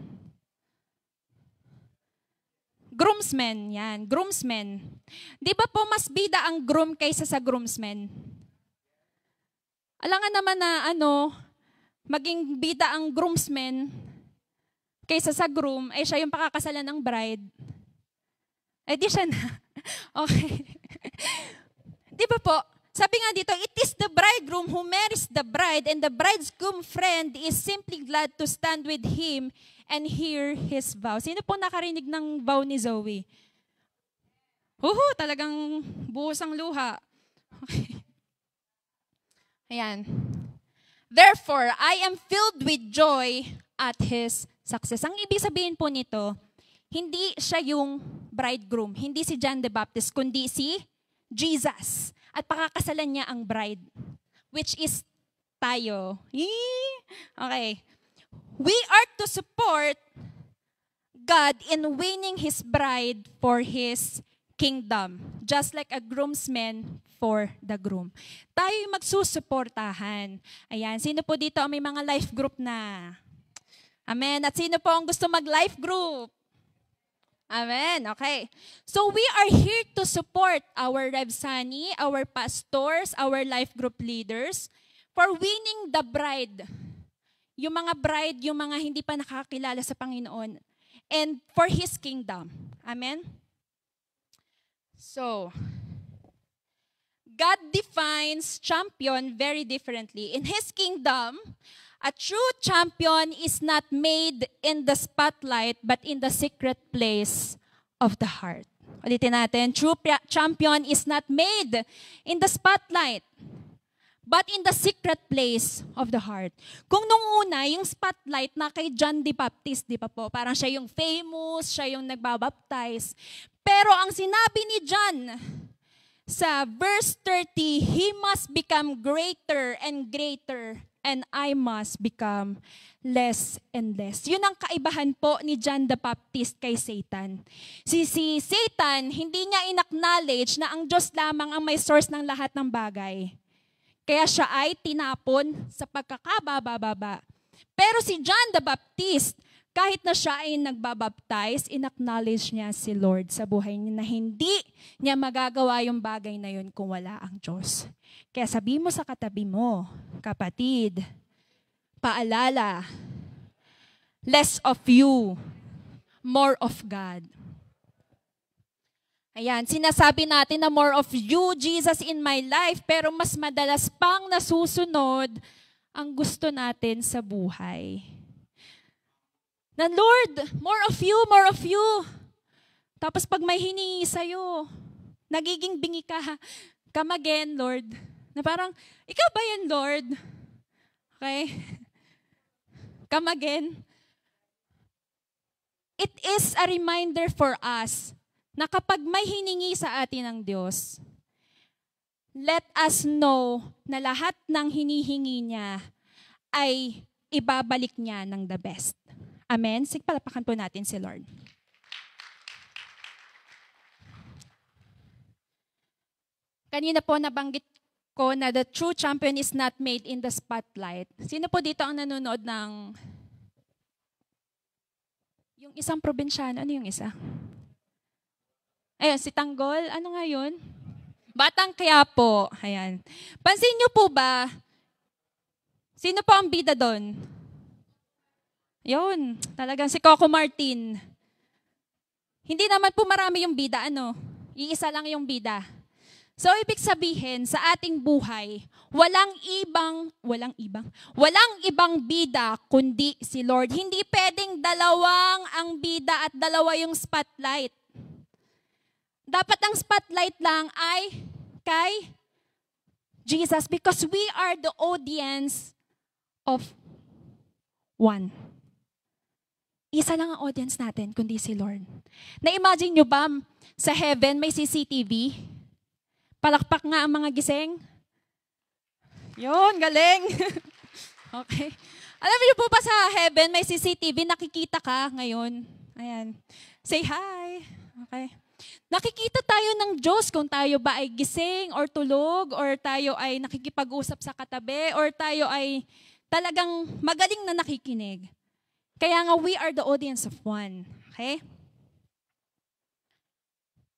Groomsmen, yan. Groomsmen. Di ba po mas bida ang groom kaysa sa groomsmen? Alangan naman na maging bida ang groomsmen kaysa sa groom, ay siya yung pakakasalan ng bride. Ay di siya na. Okay. Di ba po? Sabi nga dito, it is the bridegroom who marries the bride and the bridegroom friend is simply glad to stand with him and hear his vow. Sino po nakarinig ng vow ni Zoe? Talagang buhos ang luha. Okay. Ayan. Therefore, I am filled with joy at his success. Ang ibig sabihin po nito, hindi siya yung bridegroom, hindi si John the Baptist, kundi si Jesus. At pakakasalan niya ang bride, which is tayo. Okay. We are to support God in winning His bride for His kingdom, just like a groomsman for the groom. Tayo yung magsusuportahan. Ayan, sino po dito ang may mga life group na? Amen. At sino po ang gusto mag-life group? Amen. Okay. So we are here to support our Rev Sunny, our pastors, our life group leaders for winning the bride. Yung mga bride, yung mga hindi pa nakakilala sa Panginoon. And for His kingdom. Amen? So, God defines champion very differently. In His kingdom, a true champion is not made in the spotlight but in the secret place of the heart. Ulitin natin, true champion is not made in the spotlight but in the secret place of the heart. Kung nung una, yung spotlight na kay John the Baptist, di ba po? Parang siya yung famous, siya yung nagbabaptize. Pero ang sinabi ni John sa verse 30, he must become greater and greater and I must become less and less. Yun ang kaibahan po ni John the Baptist kay Satan. Si Satan, hindi niya in-acknowledge na ang Diyos lamang ang may source ng lahat ng bagay. Kaya siya ay tinapon sa pagkakababa-baba. Pero si John the Baptist, kahit na siya ay nagbabaptize, in-acknowledge niya si Lord sa buhay niya na hindi niya magagawa yung bagay na yun kung wala ang Diyos. Kaya sabi mo sa katabi mo, kapatid, paalala, less of you, more of God. Ayan, sinasabi natin na more of you, Jesus, in my life, pero mas madalas pang nasusunod ang gusto natin sa buhay. Na Lord, more of you, more of you. Tapos pag may hiningi sa'yo, nagiging bingi ka, come again, Lord. Na parang, ikaw ba yan, Lord? Okay? Come again. It is a reminder for us na kapag may hiningi sa atin ng Diyos, let us know na lahat ng hinihingi niya ay ibabalik niya ng the best. Amen? Sige, palapakan po natin si Lord. Kanina po nabanggit ko na the true champion is not made in the spotlight. Sino po dito ang nanonood ng yung isang probinsyano? Ano yung isa? Ayun, si Tanggol. Ano nga yun? Batang Quiapo. Ayan. Pansin niyo po ba, sino po ang bida doon? Yun, talagang si Coco Martin. Hindi naman po marami yung bida, iisa lang yung bida. So, ibig sabihin, sa ating buhay, walang ibang bida kundi si Lord. Hindi pwedeng dalawang ang bida at dalawa yung spotlight. Dapat ang spotlight lang ay kay Jesus because we are the audience of one. Isa lang ang audience natin, kundi si Lord. Na-imagine nyo ba, sa heaven may CCTV? Palakpak nga ang mga gising? Yun, galing. Okay. Alam niyo po ba sa heaven may CCTV, nakikita ka ngayon? Ayan. Say hi. Okay. Nakikita tayo ng Diyos kung tayo ba ay gising or tulog or tayo ay nakikipag-usap sa katabi or tayo ay talagang magaling na nakikinig. Kaya nga, we are the audience of one. Okay?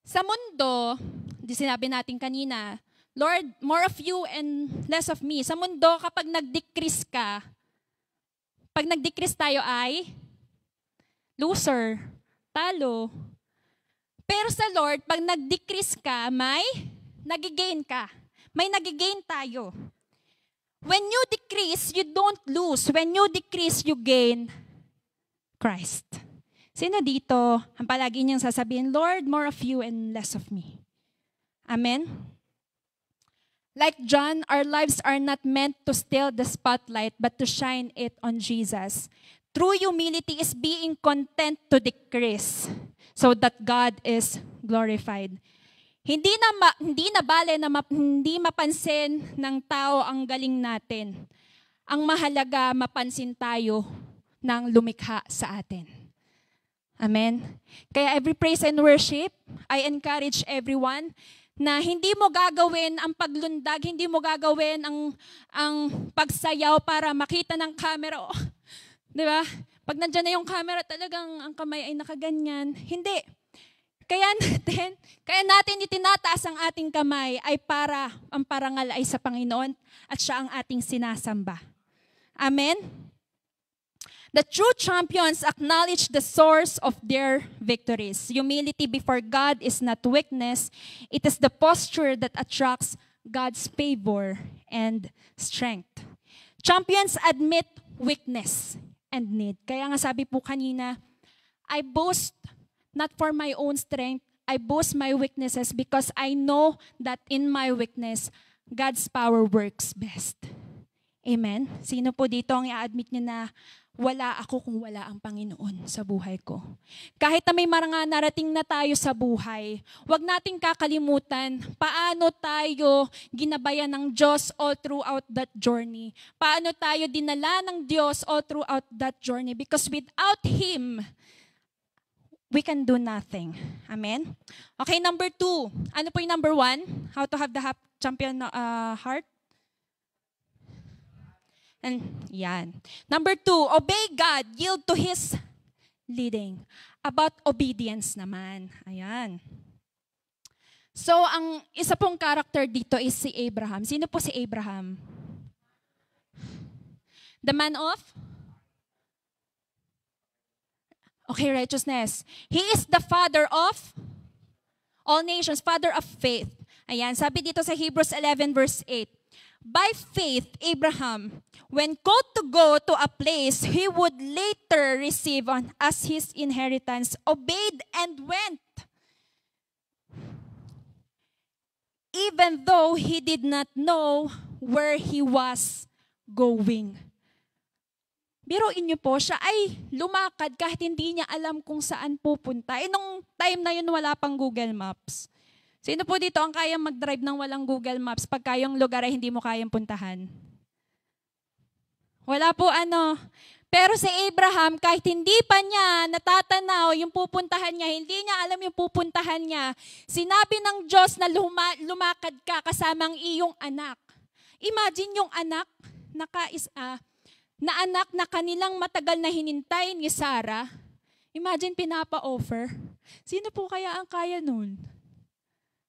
Sa mundo, sinabi natin kanina, Lord, more of you and less of me. Sa mundo, kapag nag-decrease ka, pag nag-decrease tayo ay loser, talo. Pero sa Lord, pag nag-decrease ka, may nag-gain ka. May nag-gain tayo. When you decrease, you don't lose. When you decrease, you gain Christ. Sino dito ang palagi niyang sasabihin, Lord, more of you and less of me? Amen? Like John, our lives are not meant to steal the spotlight but to shine it on Jesus. True humility is being content to decrease so that God is glorified. Hindi mapansin ng tao ang galing natin. Ang mahalaga, mapansin tayo ng lumikha sa atin. Amen? Kaya every praise and worship, I encourage everyone na hindi mo gagawin ang paglundag, hindi mo gagawin ang pagsayaw para makita ng camera. Di ba? Pag nandyan na yung camera, talagang ang kamay ay nakaganyan. Hindi. Kaya natin itinataas ang ating kamay ay para ang parangal ay sa Panginoon at siya ang ating sinasamba. Amen? The true champions acknowledge the source of their victories. Humility before God is not weakness. It is the posture that attracts God's favor and strength. Champions admit weakness and need. Kaya nga sabi po kanina, I boast not for my own strength, I boast my weaknesses because I know that in my weakness, God's power works best. Amen? Sino po dito ang i-admit niya na wala ako kung wala ang Panginoon sa buhay ko? Kahit na may mga narating na tayo sa buhay, huwag nating kakalimutan paano tayo ginabayan ng Diyos all throughout that journey. Paano tayo dinala ng Diyos all throughout that journey. Because without Him, we can do nothing. Amen? Okay, number 2. Ano po yung number 1? How to have the champion heart? And yan. Number 2, obey God, yield to His leading. About obedience naman. Ayan. So, ang isa pong character dito is si Abraham. Sino po si Abraham? The man of? Okay, righteousness. He is the father of all nations, father of faith. Ayan, sabi dito sa Hebrews 11 verse 8. By faith, Abraham, when called to go to a place he would later receive as his inheritance, obeyed and went. Even though he did not know where he was going. Biruin niyo po, siya ay lumakad kahit hindi niya alam kung saan pupunta. Nung time na yun, wala pang Google Maps. Sino po dito ang kayang mag-drive ng walang Google Maps pagka yung lugar ay hindi mo kayang puntahan? Wala po ano. Pero si Abraham, kahit hindi pa niya natatanaw yung pupuntahan niya, hindi niya alam yung pupuntahan niya, sinabi ng Diyos na lumakad ka kasamang iyong anak. Imagine yung anak na anak na kanilang matagal na hinintay ni Sarah. Imagine pinapa-offer. Sino po kaya ang kaya nun?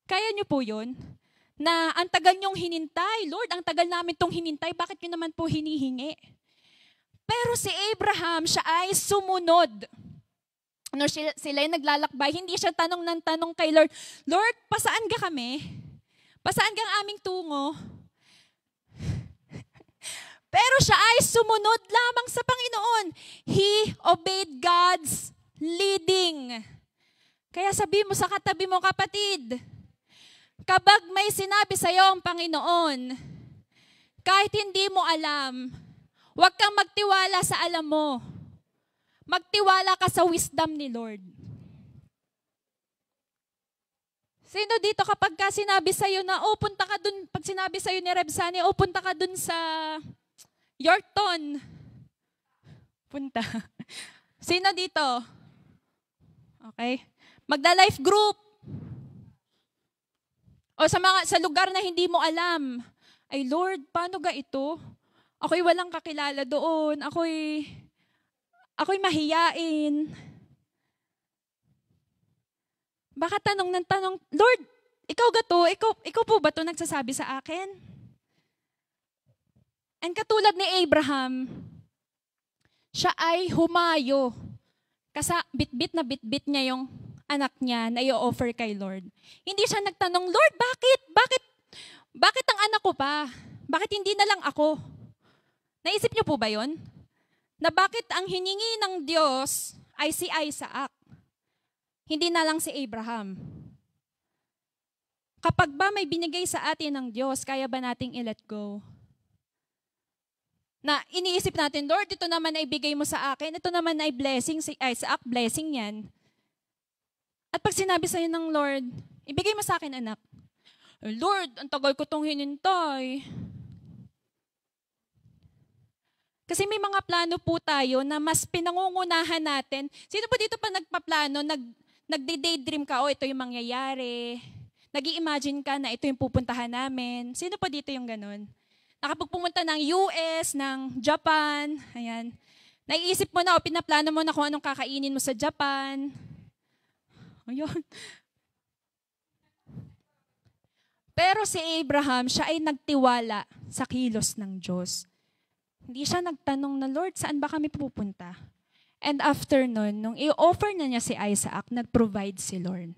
Kaya niyo po yun? Na ang tagal niyong hinintay. Lord, ang tagal namin tong hinintay. Bakit niyo naman po hinihingi? Pero si Abraham, siya ay sumunod. Sila ay naglalakbay. Hindi siya tanong ng tanong kay Lord, Lord, pasaan ka kami? Pasaan kang aming tungo? Pero siya ay sumunod lamang sa Panginoon. He obeyed God's leading. Kaya sabi mo sa katabi mo, kapatid, kapag may sinabi sa iyo ang Panginoon, kahit hindi mo alam, huwag kang magtiwala sa alam mo. Magtiwala ka sa wisdom ni Lord. Sino dito kapag ka sinabi sa iyo na, punta ka dun, pag sinabi sa iyo ni Rebsani, punta ka dun sa Yorkton. Punta. Sino dito? Okay. Magda-life group. O sa lugar na hindi mo alam. Ay Lord, paano ga ito? Ako'y walang kakilala doon. Ako'y mahiyain. Baka tanong ng tanong, Lord, ikaw ga to? Ikaw po ba to nagsasabi sa akin? And katulad ni Abraham, siya ay humayo. Kasi bit-bit na bit-bit niya yung anak niya na i-offer kay Lord. Hindi siya nagtanong, Lord, bakit? Bakit ang anak ko pa? Bakit hindi na lang ako? Naisip niyo po ba yon? Na bakit ang hiningi ng Diyos ay si Isaac? Hindi na lang si Abraham. Kapag ba may binigay sa atin ng Diyos, kaya ba nating i-let go? Na iniisip natin, Lord, ito naman ay bigay mo sa akin, ito naman ay blessing, si Isaac, blessing yan. At pag sinabi sa'yo ng Lord, ibigay mo sa akin, anak. Lord, ang tagal ko itong hinintay. Kasi may mga plano po tayo na mas pinangungunahan natin. Sino po dito pa nagpaplano, nagde-daydream ka, ito yung mangyayari. Nag-i-imagine ka na ito yung pupuntahan namin. Sino po dito yung ganun? Nakapagpumunta ng US, ng Japan, ayan. Naiisip mo na o pinaplano mo na kung anong kakainin mo sa Japan. Ayun. Pero si Abraham, siya ay nagtiwala sa kilos ng Diyos. Hindi siya nagtanong na, Lord, saan ba kami pupunta? And after nun, nung i-offer na niya si Isaac, nag-provide si Lord.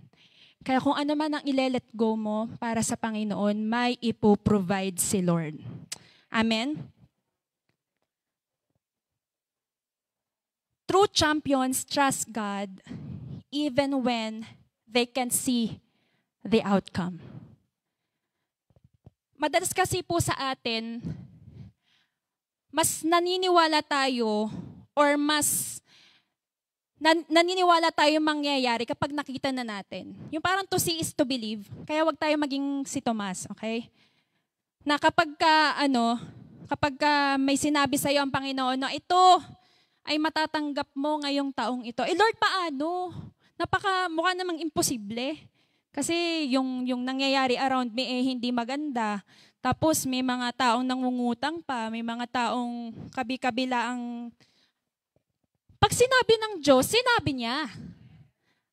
Kaya kung ano man ang ile-let go mo para sa Panginoon, may ipo-provide si Lord. Amen? True champions trust God even when they can see the outcome. Madalas kasi po sa atin, mas naniniwala tayo or mas naniniwala tayo mangyayari kapag nakita na natin. Yung parang to see is to believe. Kaya wag tayo maging si Tomas, okay? Na kapag may sinabi sa iyo ang Panginoon na ito ay matatanggap mo ngayong taong ito. Lord, paano? Mukha namang imposible. Kasi yung nangyayari around me hindi maganda. Tapos may mga taong nangungutang pa, may mga taong kabi-kabila ang... Pag sinabi ng Diyos, sinabi niya.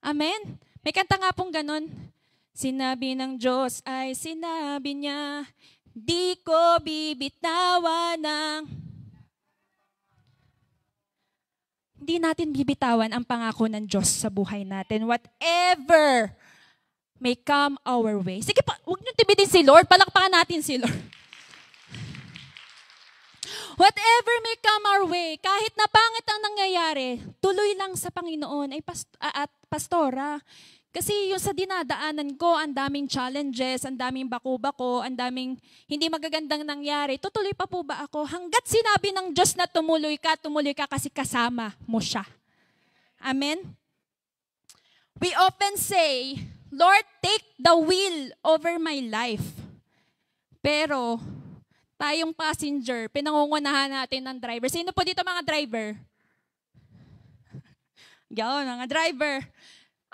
Amen? May kanta nga pong ganun. Sinabi ng Diyos ay sinabi niya, di ko bibitawan ng... Hindi natin bibitawan ang pangako ng Diyos sa buhay natin. Whatever may come our way. Sige pa, huwag niyo tibidin si Lord. Palakpakan natin si Lord. Whatever may come our way, kahit na pangit ang nangyayari, tuloy lang sa Panginoon at pastora. Kasi yung sa dinadaanan ko, ang daming challenges, ang daming bako-bako, ang daming hindi magagandang nangyari. Tutuloy pa po ba ako? Hanggat sinabi ng Diyos na tumuloy ka kasi kasama mo siya. Amen? We often say, Lord, take the wheel over my life. Pero, tayong passenger, pinangungunahan natin ng driver. Sino po dito mga driver? Yan, mga driver.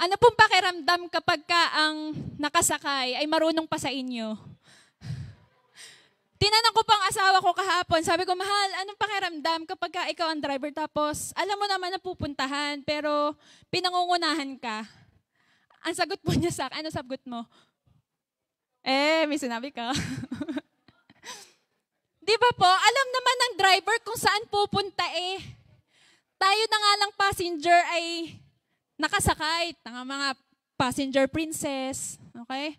Ano pong pakiramdam kapag ka ang nakasakay ay marunong pa sa inyo? Tinanong ko pang asawa ko kahapon, sabi ko, mahal, anong pakiramdam kapag ka ikaw ang driver tapos alam mo naman na pupuntahan pero pinangungunahan ka? Ang sagot po niya sa akin, ano sagot mo? May sinabi ka. Di ba po, alam naman ng driver kung saan pupunta Tayo na nga lang passenger ay nakasakay. Mga passenger princess. Okay?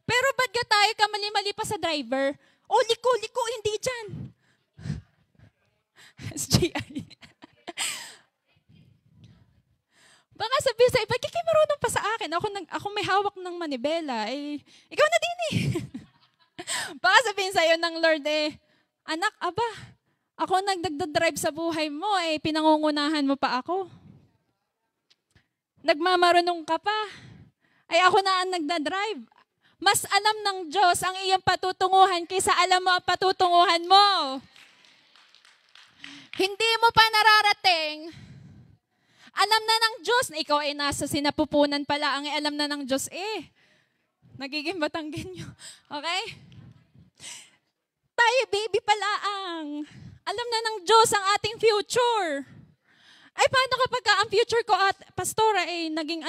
Pero ba't ka tayo kamali-mali pa sa driver? Liko, hindi dyan. SGI. Baka sabihin sa iba, kikay marunong pa sa akin. Ako may hawak ng manibela. Ikaw na din Baka sabihin sa'yo ng Lord anak, aba, ako nagdadrive sa buhay mo, pinangungunahan mo pa ako. Nagmamarunong ka pa. Ako na ang nagdadrive. Mas alam ng Diyos ang iyong patutunguhan kaysa alam mo ang patutunguhan mo. Hindi mo pa nararating. Alam na ng Diyos na ikaw ay nasa sinapupunan pala. Ang alam na ng Diyos nagiging Batanggenyo. Okay? Tayo, baby pala alam na ng Diyos ang ating future. Paano kapag ang future ko at pastora naging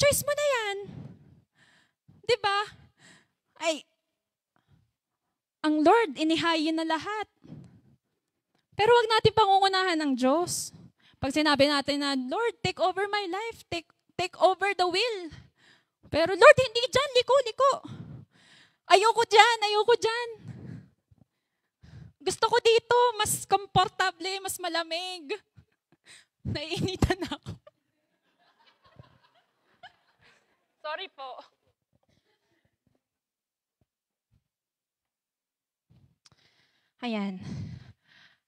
choice mo na yan. Diba? Ang Lord, inihayin na lahat. Pero wag natin pangungunahan ng Diyos. Pag sinabi natin na, Lord, take over my life, take over the wheel. Pero Lord, hindi dyan, liko. Ayoko dyan. Gusto ko dito, mas komportable, mas malamig. Naiinitan ako. Sorry po. Ayan.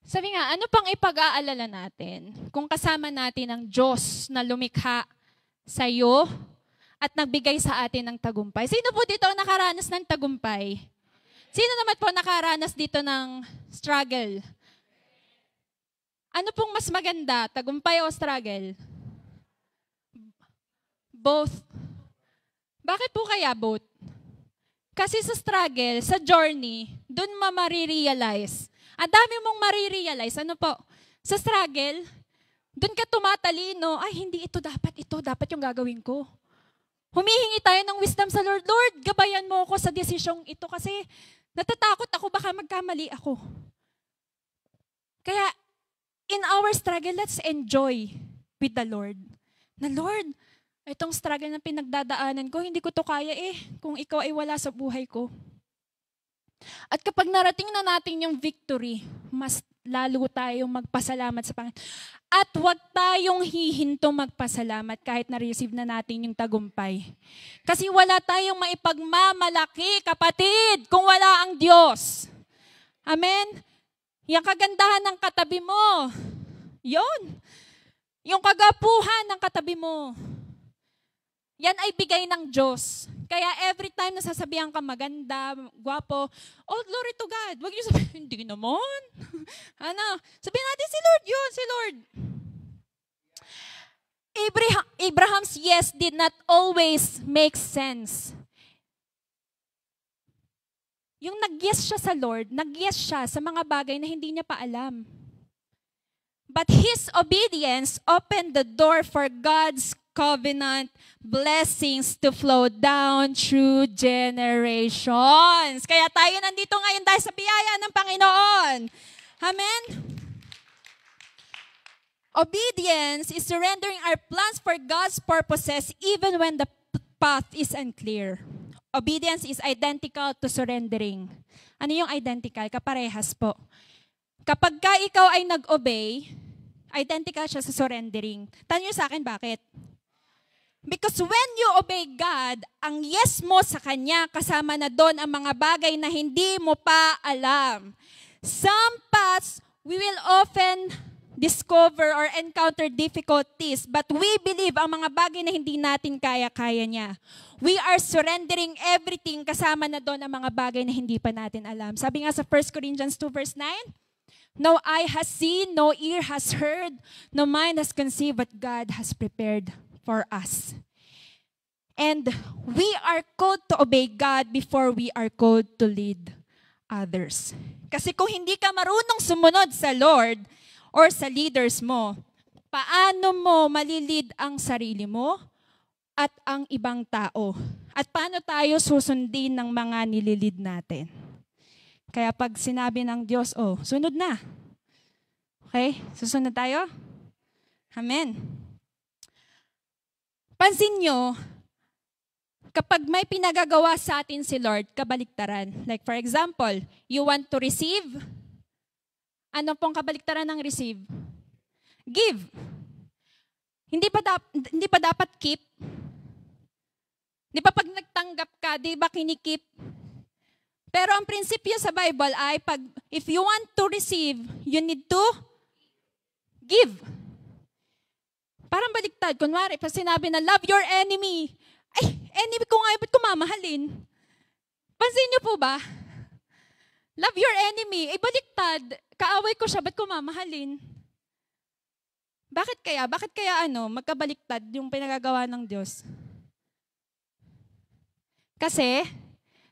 Sabi nga, ano pang ipag-aalala natin kung kasama natin ang Diyos na lumikha sa iyo at nagbigay sa atin ng tagumpay? Sino po dito ang nakaranas ng tagumpay? Sino naman po nakaranas dito ng struggle? Ano pong mas maganda, tagumpay o struggle? Both. Bakit po kaya both? Kasi sa struggle, sa journey, doon marirealize. Ang dami mong marirealize. Ano po? Sa struggle, Doon ka tumatalino, ay hindi ito, dapat yung gagawin ko. Humihingi tayo ng wisdom sa Lord. Lord, gabayan mo ako sa desisyong ito kasi natatakot ako, baka magkamali ako. Kaya, in our struggle, let's enjoy with the Lord. Na Lord, itong struggle na pinagdadaanan ko, hindi ko to kaya kung ikaw ay wala sa buhay ko. At kapag narating na natin yung victory, mas lalo tayong magpasalamat sa Panginoon. At huwag tayong hihinto magpasalamat kahit na-receive na natin yung tagumpay. Kasi wala tayong maipagmamalaki, kapatid, kung wala ang Diyos. Amen? Yung kagandahan ng katabi mo, yon. Yung kagapuhan ng katabi mo, yan ay bigay ng Diyos. Kaya every time nasasabihan ka maganda, gwapo, oh, glory to God. Huwag niyo sabihin, hindi naman. Sabihin natin, si Lord yun, si Lord. Abraham's yes did not always make sense. Yung nag-yes siya sa Lord, nag-yes siya sa mga bagay na hindi niya pa alam. But his obedience opened the door for God's covenant blessings to flow down through generations. Kaya tayo nandito ngayon dahil sa biyaya ng Panginoon. Amen? Obedience is surrendering our plans for God's purposes even when the path is unclear. Obedience is identical to surrendering. Ano yung identical? Kaparehas po. Kapag ka ikaw ay nag-obey, identical siya sa surrendering. Tanyo sa akin, bakit? Because when you obey God, ang yes mo sa Kanya, kasama na doon ang mga bagay na hindi mo pa alam. Some paths, we will often discover or encounter difficulties, but we believe ang mga bagay na hindi natin kaya-kaya niya. We are surrendering everything, kasama na doon ang mga bagay na hindi pa natin alam. Sabi nga sa 1 Corinthians 2 verse 9, no eye has seen, no ear has heard, no mind has conceived what God has prepared for us. And we are called to obey God before we are called to lead others. Kasi kung hindi ka marunong sumunod sa Lord or sa leaders mo, paano mo malilid ang sarili mo at ang ibang tao? At paano tayo susundin ng mga nililid natin? Kaya pag sinabi ng Diyos, sunod na. Okay? Susunod tayo? Amen. Pansin nyo, kapag may pinagagawa sa atin si Lord, kabaliktaran. Like for example, you want to receive. Ano pong kabaliktaran ng receive? Give. Hindi pa dapat keep? Di ba pag nagtanggap ka, di ba kinikip? Pero ang prinsipyo sa Bible ay if you want to receive, you need to give. Parang baliktad. Kunwari, pag sinabi na love your enemy, ay, enemy ko nga, ba't ko mamahalin? Pansin niyo po ba? Love your enemy, baliktad. Kaaway ko siya, ba't ko mamahalin? Bakit kaya? Magkabaliktad yung pinagagawa ng Diyos? Kasi,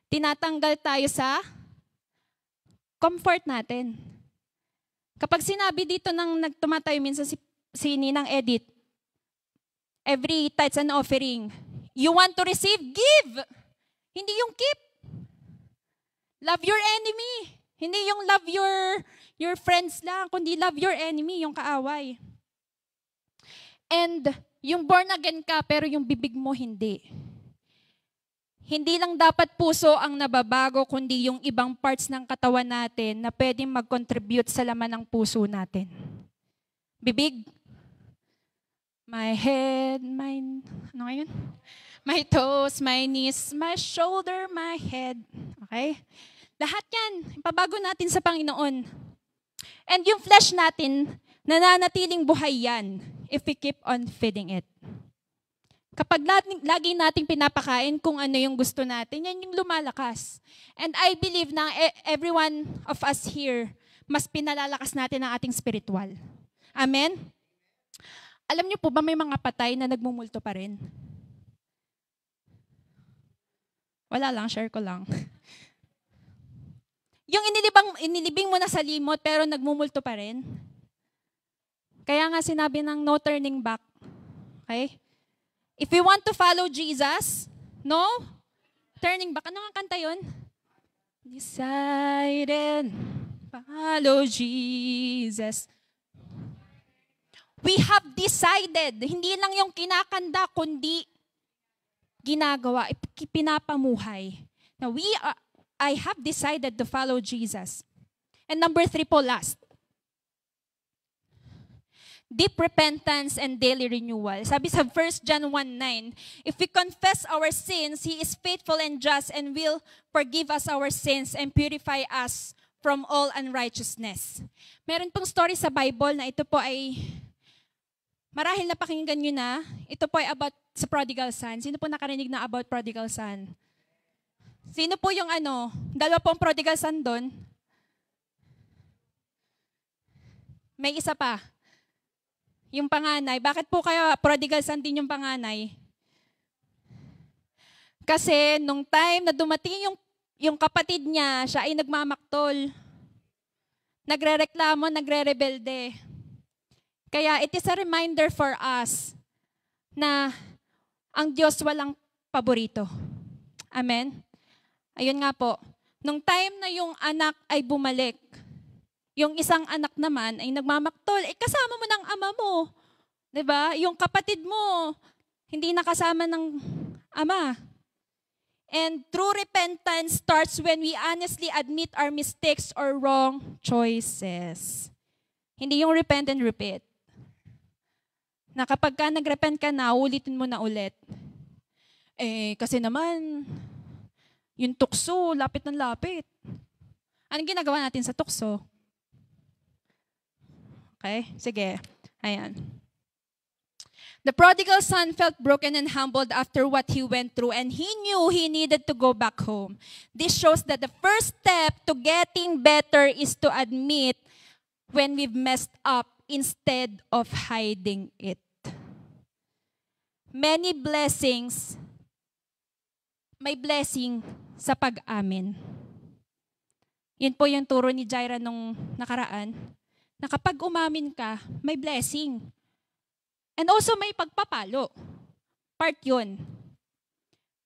tinatanggal tayo sa comfort natin. Kapag sinabi dito ng nagtumatayo minsan si Ninang Edith, every tithes and offering, you want to receive, give. Hindi yung keep. Love your enemy. Hindi yung love your friends lang, kundi love your enemy, yung kaaway. And yung born again ka, pero yung bibig mo hindi. Hindi lang dapat puso ang nababago, kundi yung ibang parts ng katawan natin na pwedeng mag-contribute sa laman ng puso natin. Bibig, my head, ano ngayon? My toes, my knees, my shoulder, my head. Okay? Lahat yan, ipabago natin sa Panginoon. And yung flesh natin, nananatiling buhay yan if we keep on feeding it. Kapag lagi nating pinapakain kung ano yung gusto natin, yan yung lumalakas. And I believe na every one of us here, mas pinalalakas natin ang ating spiritual. Amen? Alam niyo po ba may mga patay na nagmumulto pa rin? Wala lang, share ko lang. Yung inilibing mo na sa limot pero nagmumulto pa rin? Kaya nga sinabi ng no turning back. Okay? If we want to follow Jesus, no turning back. Ano nga kanta yun? Decided, follow Jesus. We have decided, hindi lang yung kinakanda, kundi ginagawa, pinapamuhay. Now, I have decided to follow Jesus. And number 3 po, last. Deep repentance and daily renewal. Sabi sa 1 John 1:9, if we confess our sins, He is faithful and just and will forgive us our sins and purify us from all unrighteousness. Meron pong story sa Bible na ito po ay marahil napakinggan nyo na. Ito po ay about sa prodigal son. Sino po nakarinig na about prodigal son? Sino po yung dalawa pong prodigal son doon? May isa pa. Yung panganay. Bakit po kaya prodigal son din yung panganay? Kasi nung time na dumating yung kapatid niya, siya ay nagmamaktol. Nagrereklamo, nagrerebelde. Kaya it is a reminder for us na ang Diyos walang paborito. Amen? Ayun nga po. Nung time na yung anak ay bumalik, yung isang anak naman ay nagmamaktol, kasama mo ng ama mo. 'Di ba? Yung kapatid mo, hindi nakasama ng ama. And true repentance starts when we honestly admit our mistakes or wrong choices. Hindi yung repent and repeat. Na kapag ka nag-repent ka na, ulitin mo na ulit. Kasi naman, yung tukso, lapit ng lapit. Anong ginagawa natin sa tukso? Okay, sige. Ayan. The prodigal son felt broken and humbled after what he went through, and he knew he needed to go back home. This shows that the first step to getting better is to admit when we've messed up instead of hiding it. Many blessings, may blessing sa pag-amin. Yun po yung turo ni Jaira nung nakaraan, na kapag umamin ka, may blessing. And also may pagpapalo. Part yun.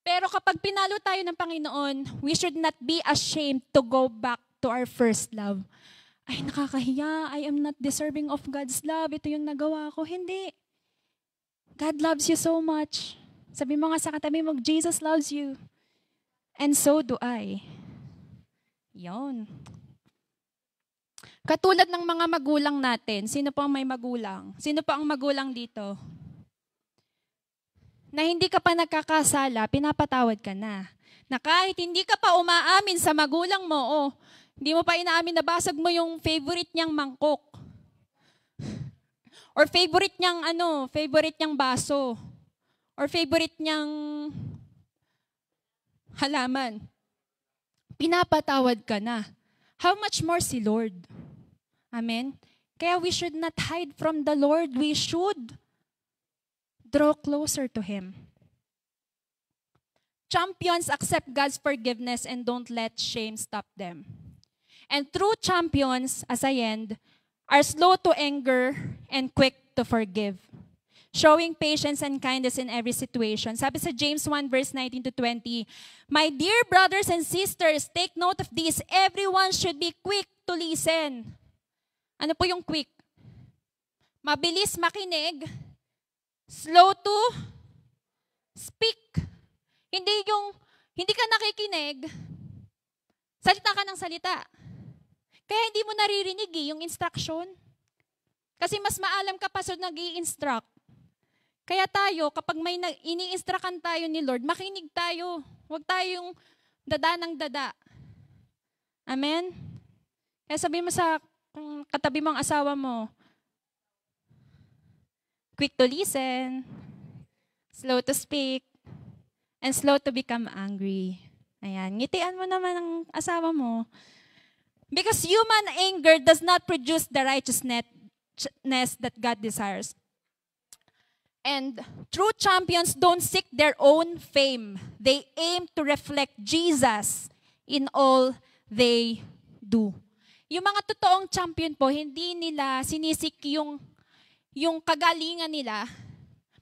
Pero kapag pinalo tayo ng Panginoon, we should not be ashamed to go back to our first love. Ay, nakakahiya. I am not deserving of God's love. Ito yung nagawa ko. Hindi. God loves you so much. Sabi mo nga sa katabi mo, Jesus loves you. And so do I. Yun. Katulad ng mga magulang natin, sino po ang may magulang? Sino po ang magulang dito? Na hindi ka pa nagkakasala, pinapatawad ka na. Na kahit hindi ka pa umaamin sa magulang mo, hindi mo pa inaamin na basag mo yung favorite niyang mangkok. Or favorite niyang baso. Or favorite niyang halaman. Pinapatawad ka na. How much more si Lord? Amen? Kaya we should not hide from the Lord. We should draw closer to Him. Champions accept God's forgiveness and don't let shame stop them. And true champions, as I end, are slow to anger and quick to forgive, showing patience and kindness in every situation. Sabi sa James 1 verse 19 to 20, my dear brothers and sisters, take note of this. Everyone should be quick to listen. Ano po yung quick? Mabilis makinig, slow to speak. Hindi ka nakikinig, salita ka ng salita. Kaya hindi mo naririnig yung instruction. Kasi mas maalam ka pa sa nag-i-instruct. Kaya tayo, kapag may ini-instructan tayo ni Lord, makinig tayo. Huwag tayong dada ng dada. Amen? Kaya sabi mo sa katabi mong asawa mo, quick to listen, slow to speak, and slow to become angry. Ayan, ngitian mo naman ang asawa mo. Because human anger does not produce the righteousness that God desires. And true champions don't seek their own fame. They aim to reflect Jesus in all they do. Yung mga totoong champion po, hindi nila sinisik yung yung kagalingan nila,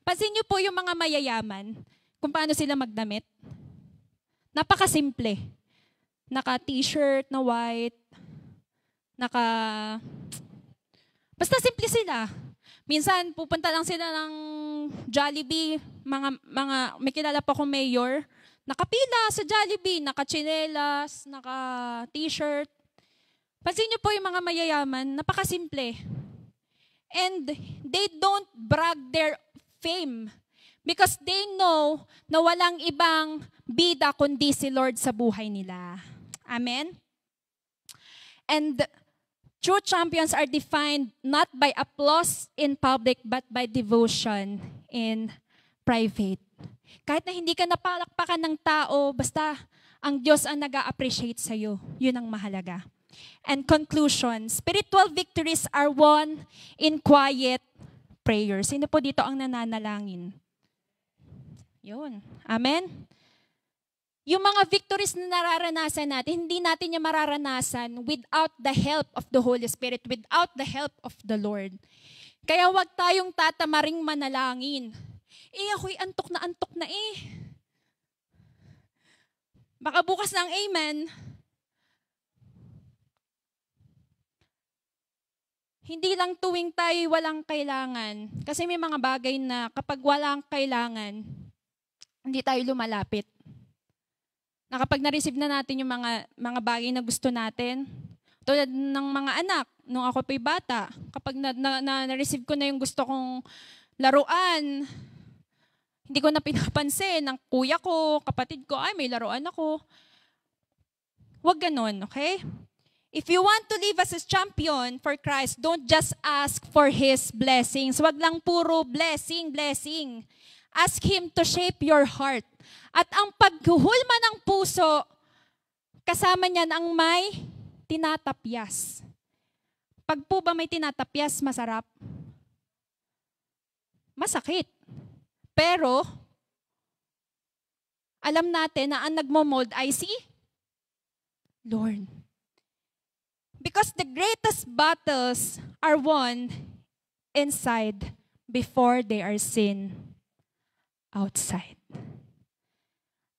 pansin niyo po yung mga mayayaman, kung paano sila magdamit. Napakasimple. Naka-t-shirt na white, basta simple sila. Minsan, pupunta lang sila ng Jollibee, may kilala pa akong mayor, nakapila sa Jollibee, naka-tsinelas, naka-t-shirt. Pansin niyo po yung mga mayayaman, napakasimple. And they don't brag their fame because they know na walang ibang bida kundi si Lord sa buhay nila. Amen? And true champions are defined not by applause in public but by devotion in private. Kahit na hindi ka napalakpakan ng tao, basta ang Diyos ang nag-a-appreciate sa'yo. Yun ang mahalaga. And conclusion, spiritual victories are won in quiet prayers. Sino po dito ang nananalangin? Yun. Amen? Yung mga victories na nararanasan natin, hindi natin yung mararanasan without the help of the Holy Spirit, without the help of the Lord. Kaya wag tayong tatamaring manalangin. Ako'y antok na Baka bukas ng amen. Hindi lang tuwing tayo walang kailangan. Kasi may mga bagay na kapag walang kailangan, hindi tayo lumalapit. Na kapag na-receive na natin yung mga bagay na gusto natin, tulad ng mga anak, nung ako pa'y bata, kapag na-receive ko na yung gusto kong laruan, hindi ko na pinapansin ng kuya ko, kapatid ko, ay may laruan ako. Huwag ganun, okay? If you want to live as a champion for Christ, don't just ask for His blessings. Huwag lang puro blessing. Ask Him to shape your heart. At ang paghuhulma ng puso, kasama niyan ang may tinatapyas. Pag po ba may tinatapyas, masarap? Masakit. Pero, alam natin na ang nagmo-mold ay si Lord. Because the greatest battles are won inside before they are seen outside.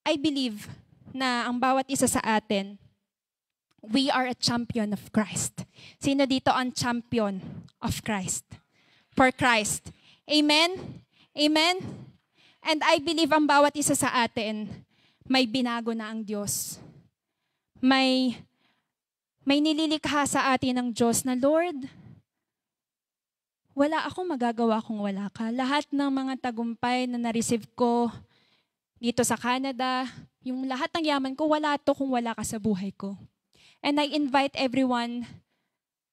I believe na ang bawat isa sa atin, we are a champion of Christ. Sino dito ang champion of Christ? For Christ. Amen? Amen? And I believe ang bawat isa sa atin, may binago na ang Diyos. May nililikha sa atin ng Diyos na, Lord, wala akong magagawa kung wala ka. Lahat ng mga tagumpay na na-receive ko dito sa Canada, yung lahat ng yaman ko, wala to kung wala ka sa buhay ko. And I invite everyone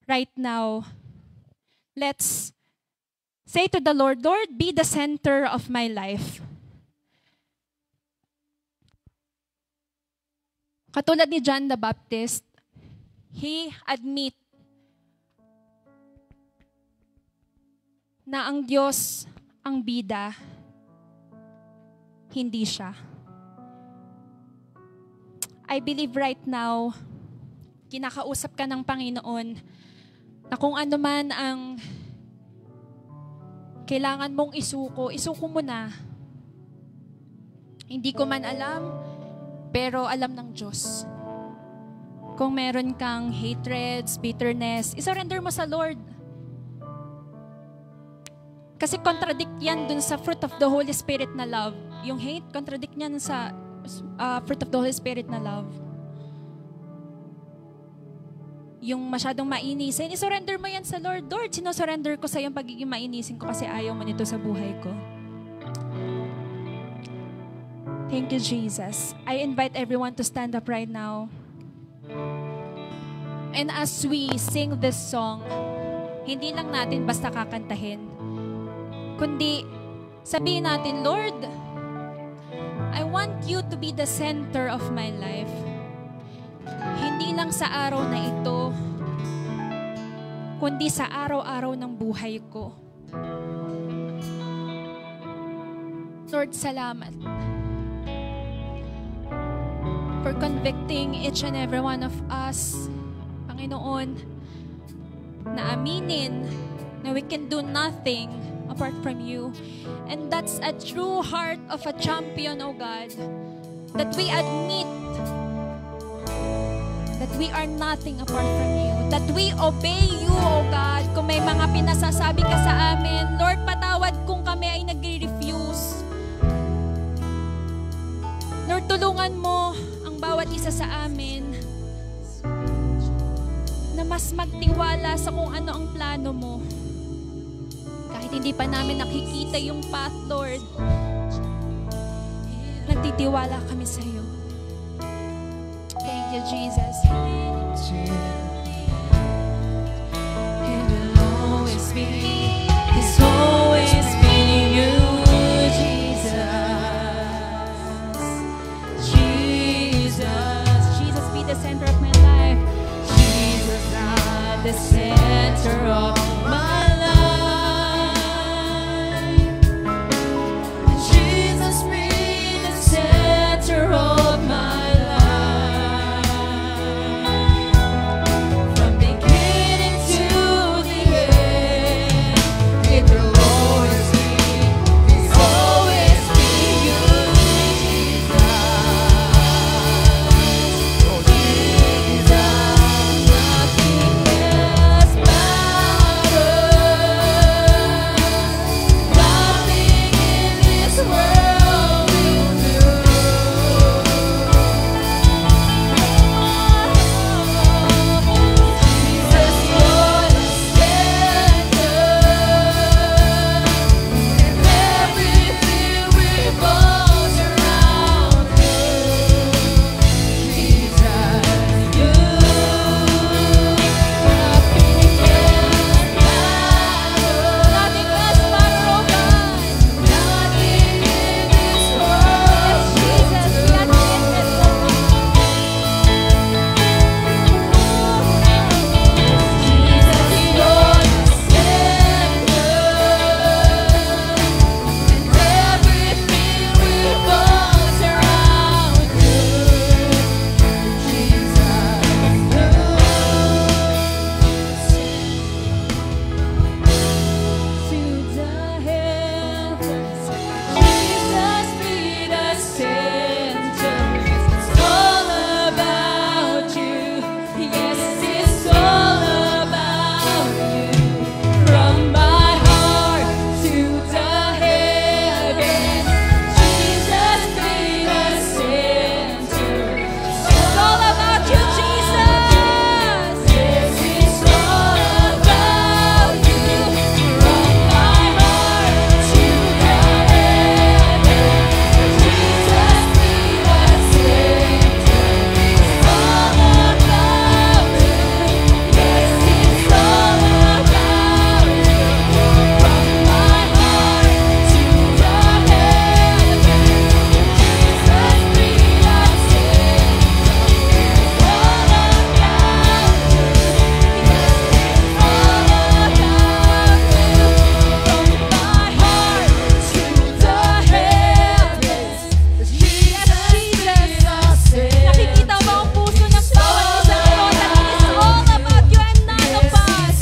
right now, let's say to the Lord, Lord, be the center of my life. Katulad ni John the Baptist, he admit na ang Diyos ang bida, hindi siya. I believe right now, kinakausap ka ng Panginoon na kung ano man ang kailangan mong isuko mo na. Hindi ko man alam, pero alam ng Diyos. Kung meron kang hatreds, bitterness, isurrender mo sa Lord. Kasi contradict yan dun sa fruit of the Holy Spirit na love. Yung hate, contradict yan sa fruit of the Holy Spirit na love. Yung masyadong mainisin, isurrender mo yan sa Lord. Lord, sinusurrender ko sa yung pagiging mainisin ko kasi ayaw mo nito sa buhay ko. Thank you, Jesus. I invite everyone to stand up right now. And as we sing this song, hindi lang natin basta kakantahin, kundi sabihin natin, Lord, I want you to be the center of my life. Hindi lang sa araw na ito, kundi sa araw-araw ng buhay ko. Lord, salamat for convicting each and every one of us, Panginoon, na aminin na we can do nothing apart from you. And that's a true heart of a champion, O God, that we admit that we are nothing apart from you, that we obey you, O God. Kung may mga pinasasabi ka sa amin, Lord, patawad kung kami ay nagre-refuse. Lord, tulungan mo ang bawat isa sa amin na mas magtiwala sa kung ano ang plano mo. Kahit hindi pa namin nakikita yung path, Lord, nagtitiwala kami sa iyo. Thank you, Jesus. It will always be, it's always been you, Jesus. Jesus. Jesus, be the center of my life. Jesus, at the center of my life. Jesus, be the center of my life. From beginning to the end, it will always be you, Jesus. Oh, Jesus, nothing else matters. Nothing in this world will do. Jesus, you're the center, and everything revolves around you. Jesus, you, nothing else matters. Nothing else matters, O God. Nothing in this world Jesus, we admit it, O God. Jesus, you're the center, and everything revolves around you. Jesus, to the heavens, Jesus, be the center. It's all about you. Yes, it's all about you. From my heart to the heavens, Jesus, be the center. It's all about you, Jesus. Yes, it's all about you. From my heart to the heavens, Jesus, be the center. It's all about you. Yes, it's all about you. From my heart to the heavens, Jesus, be the center. It's all about you. Nakikita mo ang puso ng bawat isa ito that it is all about you and none of us.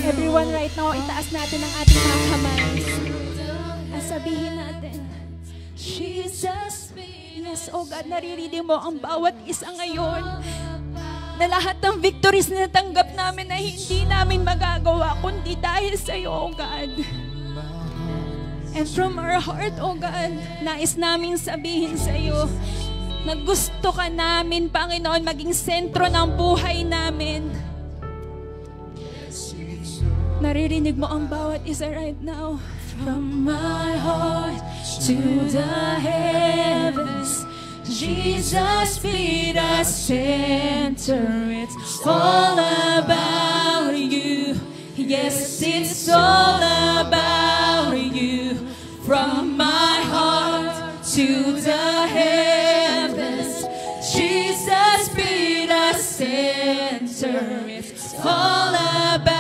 Everyone right now, itaas natin ang ating mga kamay. At sabihin natin, Jesus, yes, oh God, naririnig mo ang bawat isa ngayon. Na lahat ng victories na natanggap namin na hindi namin magagawa, kundi dahil sa iyo, oh God. And from our heart, oh God, nais namin sabihin sa iyo na gusto ka namin, Panginoon, maging sentro ng buhay namin. Naririnig mo ang bawat isa right now. From my heart to the heavens, Jesus, be the center. It's all about you. Yes, it's all about you. From my heart to the heavens, Jesus, be the center. It's all about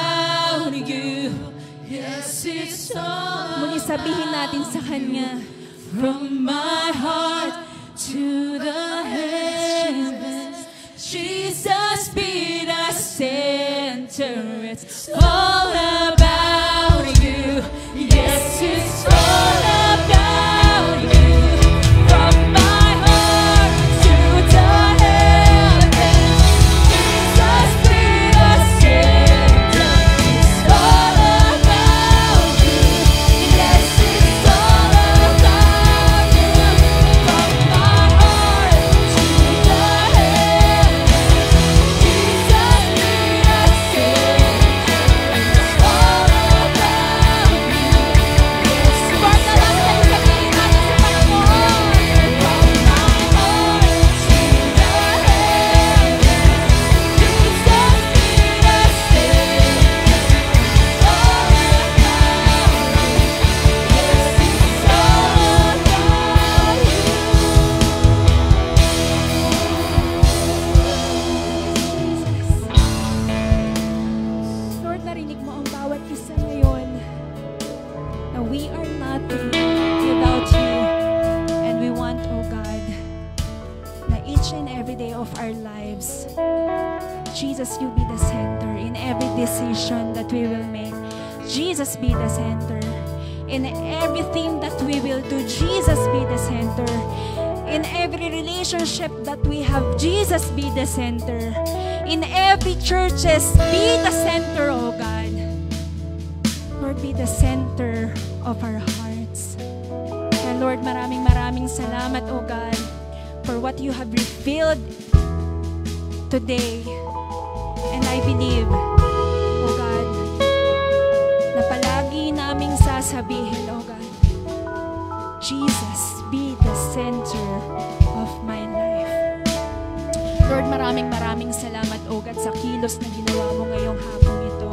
Yes, it's all Muli sabihin natin sa Kanya. from my heart to the heavens. Jesus be the center. It's all about you. Yes, it's all about you. From my heart to the heavens. Jesus be the center. It's all about you. Yes, it's all about you. From my heart to the heavens. Jesus be the center. It's all about you. Yes, Lord, na lang tayo sabihin natin sa Panginoon. From my heart to the heavens. Jesus be the center. It's all about you. Yes, it's all about you. Lord, narinig mo ang bawat isa ngayon na we are nothing without you. And we want, oh God, na each and every day of our lives, Jesus, you be the center in every decision that we will make. Jesus be the center. In everything that we will do, Jesus be the center. In every relationship that we have, Jesus be the center. In every churches, be the center, oh God. Lord, be the center of our hearts. And Lord, maraming salamat, oh God, for what you have revealed today. And I believe, oh God, na palagi naming sasabihin, oh God, Jesus, be the center of my life. Lord, maraming salamat, oh God, sa kilos na ginawa mo ngayong hapong ito.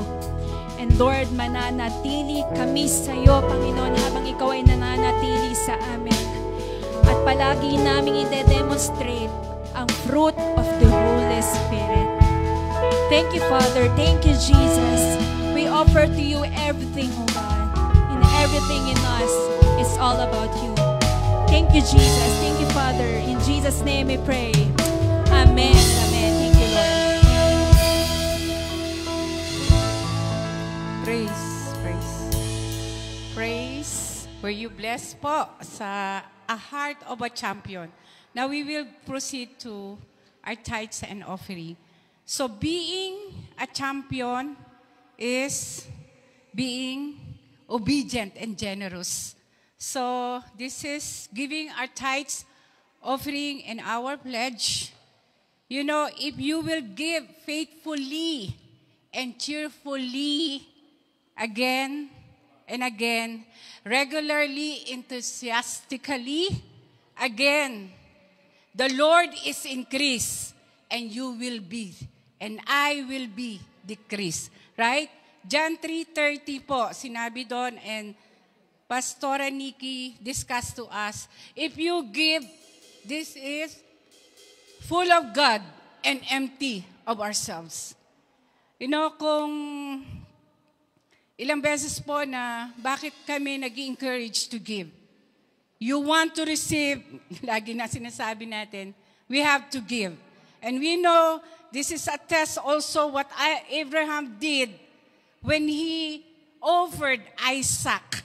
And Lord, mananatili kami sa iyo, Panginoon, habang ikaw ay nananatili sa amin. At palagi naming ide-demonstrate ang fruit of the Holy Spirit. Thank you, Father. Thank you, Jesus. We offer to you everything, oh God. In everything in us, it's all about you. Thank you, Jesus. Thank you, Father. In Jesus' name we pray. Amen. Amen. Thank you, Lord. Praise. Were you blessed po sa A Heart of a Champion? Now we will proceed to our tithes and offering. So being a champion is being obedient and generous. So this is giving our tithes, offering, and our pledge. You know, if you will give faithfully and cheerfully again and again, regularly, enthusiastically, again, the Lord is increased and you will be, and I will be decreased. Right? John 3:30 po, sinabi doon, and Pastora Nikki discussed to us, if you give, this is full of God and empty of ourselves. You know, kung ilang beses po na bakit kami nag-encourage to give. You want to receive, lagi na sinasabi natin, we have to give. And we know this is a test also what Abraham did when he offered Isaac.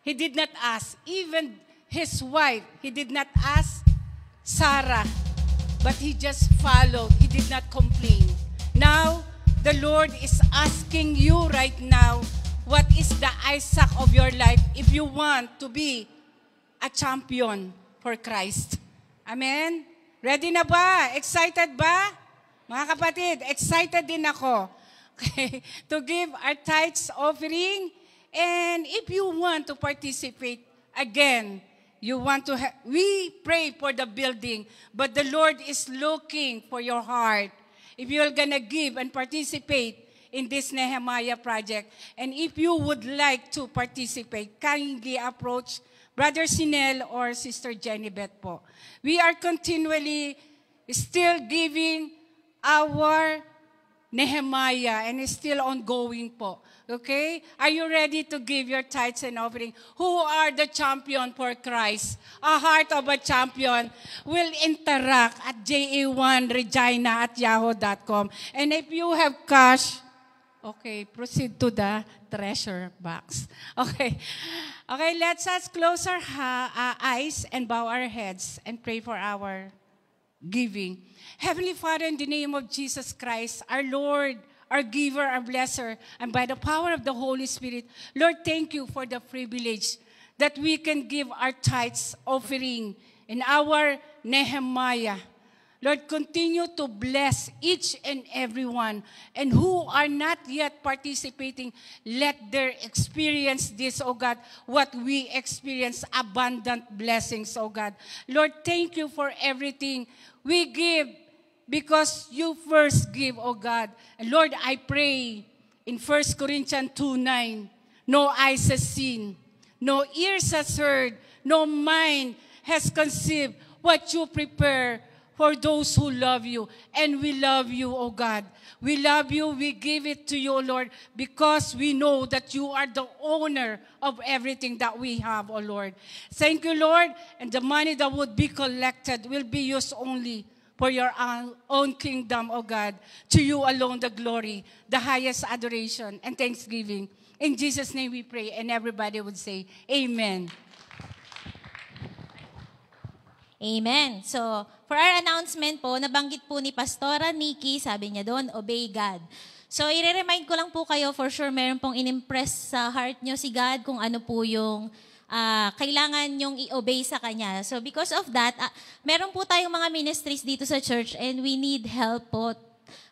He did not ask, even his wife, he did not ask Sarah, but he just followed. He did not complain. Now, the Lord is asking you right now, what is the Isaac of your life if you want to be a champion for Christ? Amen? Ready na ba? Excited ba? Mga kapatid, excited din ako. Okay, to give our tithes offering. And if you want to participate, again, you want to we pray for the building, but the Lord is looking for your heart. If you're gonna give and participate in this Nehemiah project, and if you would like to participate, kindly approach Brother Sinel or Sister Jenny-Beth po. We are continually still giving our Nehemiah, and it's still ongoing po. Okay? Are you ready to give your tithes and offering? Who are the champion for Christ? A heart of a champion will interact at ja1regina@yahoo.com. And if you have cash, okay, proceed to the treasure box. Okay. Okay, let's us close our eyes and bow our heads and pray for our giving. Heavenly Father, in the name of Jesus Christ, our Lord, our giver, our blesser, and by the power of the Holy Spirit, Lord, thank you for the privilege that we can give our tithes offering in our Nehemiah. Lord, continue to bless each and every one. And who are not yet participating, let their experience this, oh God, what we experience, abundant blessings, oh God. Lord, thank you for everything we give because you first give, oh God. And Lord, I pray in 1 Corinthians 2:9, no eyes has seen, no ears has heard, no mind has conceived what you prepare for those who love you. And we love you, oh God. We love you. We give it to you, Lord, because we know that you are the owner of everything that we have, oh Lord. Thank you, Lord. And the money that would be collected will be used only for your own kingdom, oh God. To you alone the glory, the highest adoration and thanksgiving. In Jesus' name we pray. And everybody would say, Amen. Amen. So, for our announcement po, nabanggit po ni Pastora Nikki, sabi niya doon, obey God. So, i-remind ko lang po kayo, for sure, meron pong in-impress sa heart nyo si God kung ano po yung kailangan nyong i-obey sa Kanya. So, because of that, meron po tayong mga ministries dito sa church and we need help po.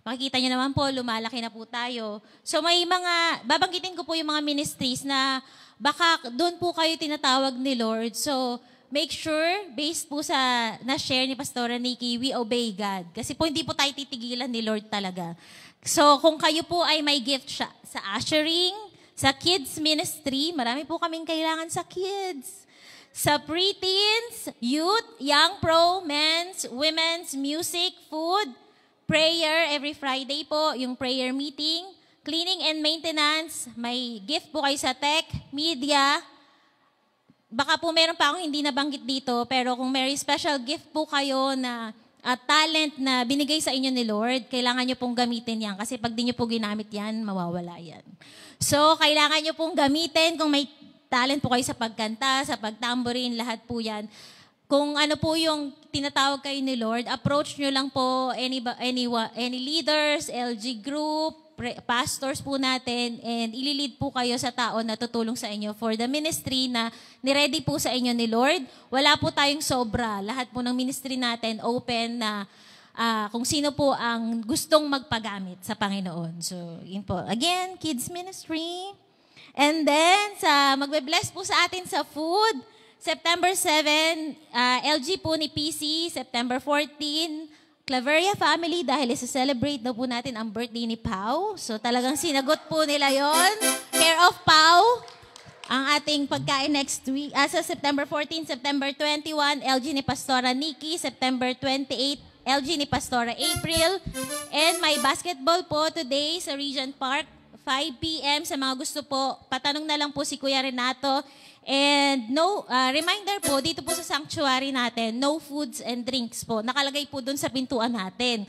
Makikita nyo naman po, lumalaki na po tayo. So, may mga, babanggitin ko po yung mga ministries na baka doon po kayo tinatawag ni Lord. So, make sure, based po sa na-share ni Pastora Nikki, we obey God. Kasi po hindi po tayo titigilan ni Lord talaga. So kung kayo po ay may gift siya sa ushering, sa kids ministry, marami po kaming kailangan sa kids. Sa preteens, youth, young pro, men's, women's, music, food, prayer every Friday po, yung prayer meeting, cleaning and maintenance, may gift po kayo sa tech, media. Baka po meron pa akong hindi nabanggit dito, pero kung may special gift po kayo na talent na binigay sa inyo ni Lord, kailangan nyo pong gamitin yan. Kasi pag di nyo po ginamit yan, mawawala yan. So, kailangan nyo pong gamitin. Kung may talent po kayo sa pagkanta, sa pagtamborin, lahat po yan. Kung ano po yung tinatawag kayo ni Lord, approach nyo lang po any leaders, LG group, pastors po natin, and ililid po kayo sa tao na tutulong sa inyo for the ministry na niready po sa inyo ni Lord. Wala po tayong sobra. Lahat po ng ministry natin open na kung sino po ang gustong magpagamit sa Panginoon. So, yun po. Again, kids ministry. And then, magbe-bless po sa atin sa food. September 7, LG po ni PC. September 14, Claveria family, dahil isa-celebrate na po natin ang birthday ni Pau. So talagang sinagot po nila yon. Care of Pau, ang ating pagkain next week. Sa September 14, September 21, LG ni Pastora Nikki. September 28, LG ni Pastora April. And may basketball po today sa Regent Park, 5 p.m. Sa mga gusto po, patanong na lang po si Kuya Renato. And reminder po, dito po sa sanctuary natin, no foods and drinks po. Nakalagay po dun sa pintuan natin.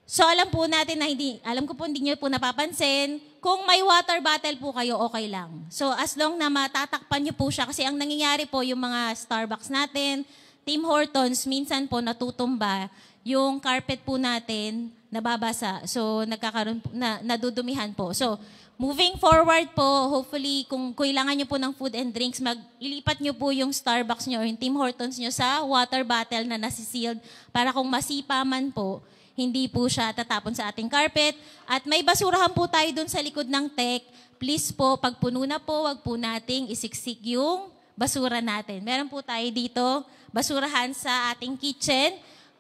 So alam po natin na alam ko po hindi nyo po napapansin, kung may water bottle po kayo, okay lang. So as long na matatakpan nyo po siya, kasi ang nangyayari po yung mga Starbucks natin, Tim Hortons, minsan po natutumba, yung carpet po natin, nababasa. So nagkakaroon po, nadudumihan po. So moving forward po, hopefully, kung kailangan nyo po ng food and drinks, ilipat nyo po yung Starbucks nyo or yung Tim Hortons nyo sa water bottle na nasisealed para kung masipa man po, hindi po siya tatapon sa ating carpet. At may basurahan po tayo dun sa likod ng tech. Please po, pag puno na po, wag po nating isiksik yung basura natin. Meron po tayo dito, basurahan sa ating kitchen.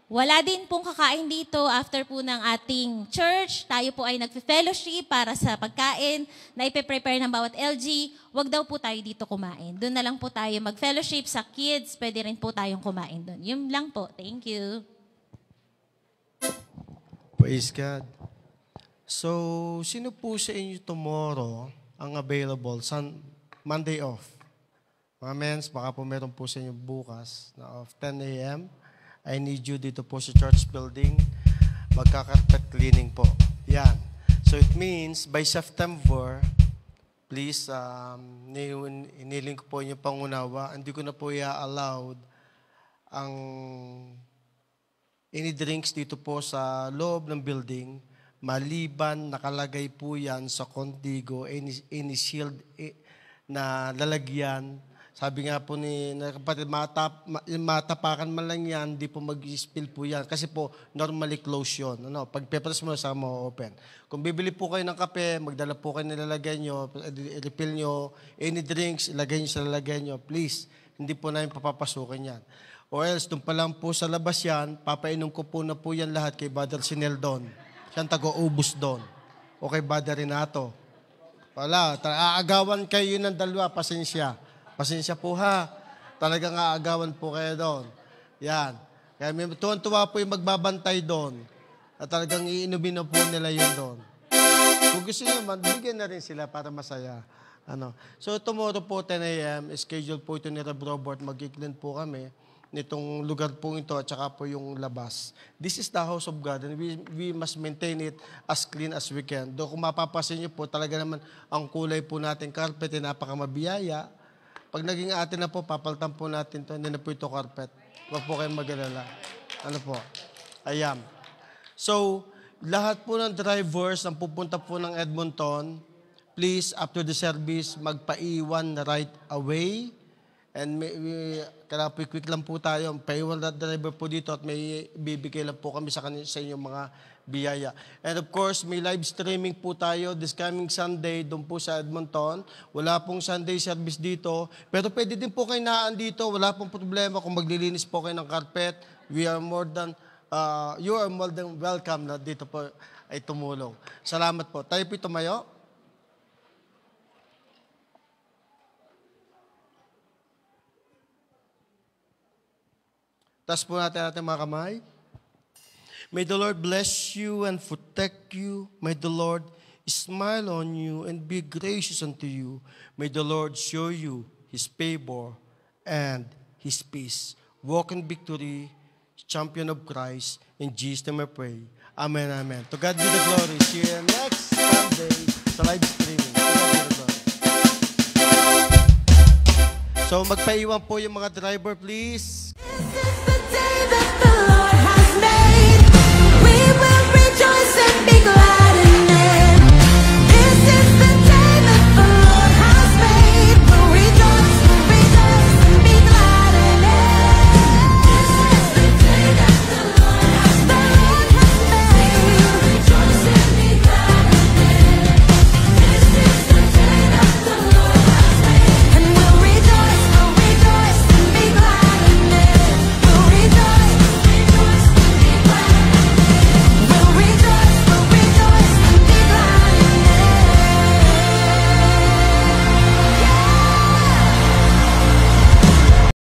Wala din pong kakain dito after po ng ating church. Tayo po ay nagfe-fellowship para sa pagkain na ipe-prepare ng bawat LG. Huwag daw po tayo dito kumain. Doon na lang po tayo mag-fellowship sa kids. Pwede rin po tayong kumain doon. Yun lang po. Thank you. Praise God. So, sino po sa inyo tomorrow ang available? Monday off. Mga mens, baka po meron po sa inyo bukas na off 10 a.m. I need you dito po sa church building. Magka-carpet cleaning po. Yan. So, it means by September, please, iniling ko po yung pangunawa. Hindi ko na po i-allowed ang any drinks dito po sa loob ng building. Maliban, nakalagay po yan sa Contigo, any shield na lalagyan. Sabi nga po ni kapatid, matapakan man lang yan, di po mag-spill po yan. Kasi po, normally close yun. Pag peppers mo, saka mo open. Kung bibili po kayo ng kape, magdala po kayo nilalagay nyo, refill nyo, any drinks, ilagay nyo sa lalagay nyo. Please, hindi po namin papapasukin yan. Or else, doon pa lang po sa labas yan, papainom ko po na po yan lahat kay Brother Sinel doon. Siyang tago-ubos doon. O kay Brother Renato. Wala, aagawan kayo ng dalawa, pasensya. Pasensya po ha. Talagang aagawan po kayo doon. Yan. Kaya may tuwan-tuwa po yung magbabantay doon. At talagang iinumin na po nila yun doon. Kung gusto nyo man, bigyan na rin sila para masaya. So tomorrow po 10 a.m. schedule po ito ni Rev Robert. Mag-i-clean po kami nitong lugar po ito at saka po yung labas. This is the house of God and we must maintain it as clean as we can. Doon kung mapapasin nyo po, talaga naman ang kulay po natin carpet ay napakamabiyaya. Pag naging atin na po, papaltan po natin ito. Hindi na po ito carpet. Huwag po kayong mag-alala. Ayan. So, lahat po ng drivers ang pupunta po ng Edmonton, please, after the service, magpaiwan na right away. And kaya po quick lang po tayo. Paiwan na driver po dito at may bibigay lang po kami sa inyong mga biyaya. And of course, may live streaming po tayo this coming Sunday doon po sa Edmonton. Wala pong Sunday service dito. Pero pwede din po kayo naan dito. Wala pong problema kung maglilinis po kayo ng carpet. You are more than welcome na dito po ay tumulong. Salamat po. Tayo po tumayo. Taas po natin mga kamay. May the Lord bless you and protect you. May the Lord smile on you and be gracious unto you. May the Lord show you His favor and His peace. Walk in victory, champion of Christ. In Jesus' name I pray. Amen, amen. To God be the glory. See you next Sunday sa live streaming. To God be the glory. So magpaiwan po yung mga driver, please. That the Lord has made, we will rejoice and be glad.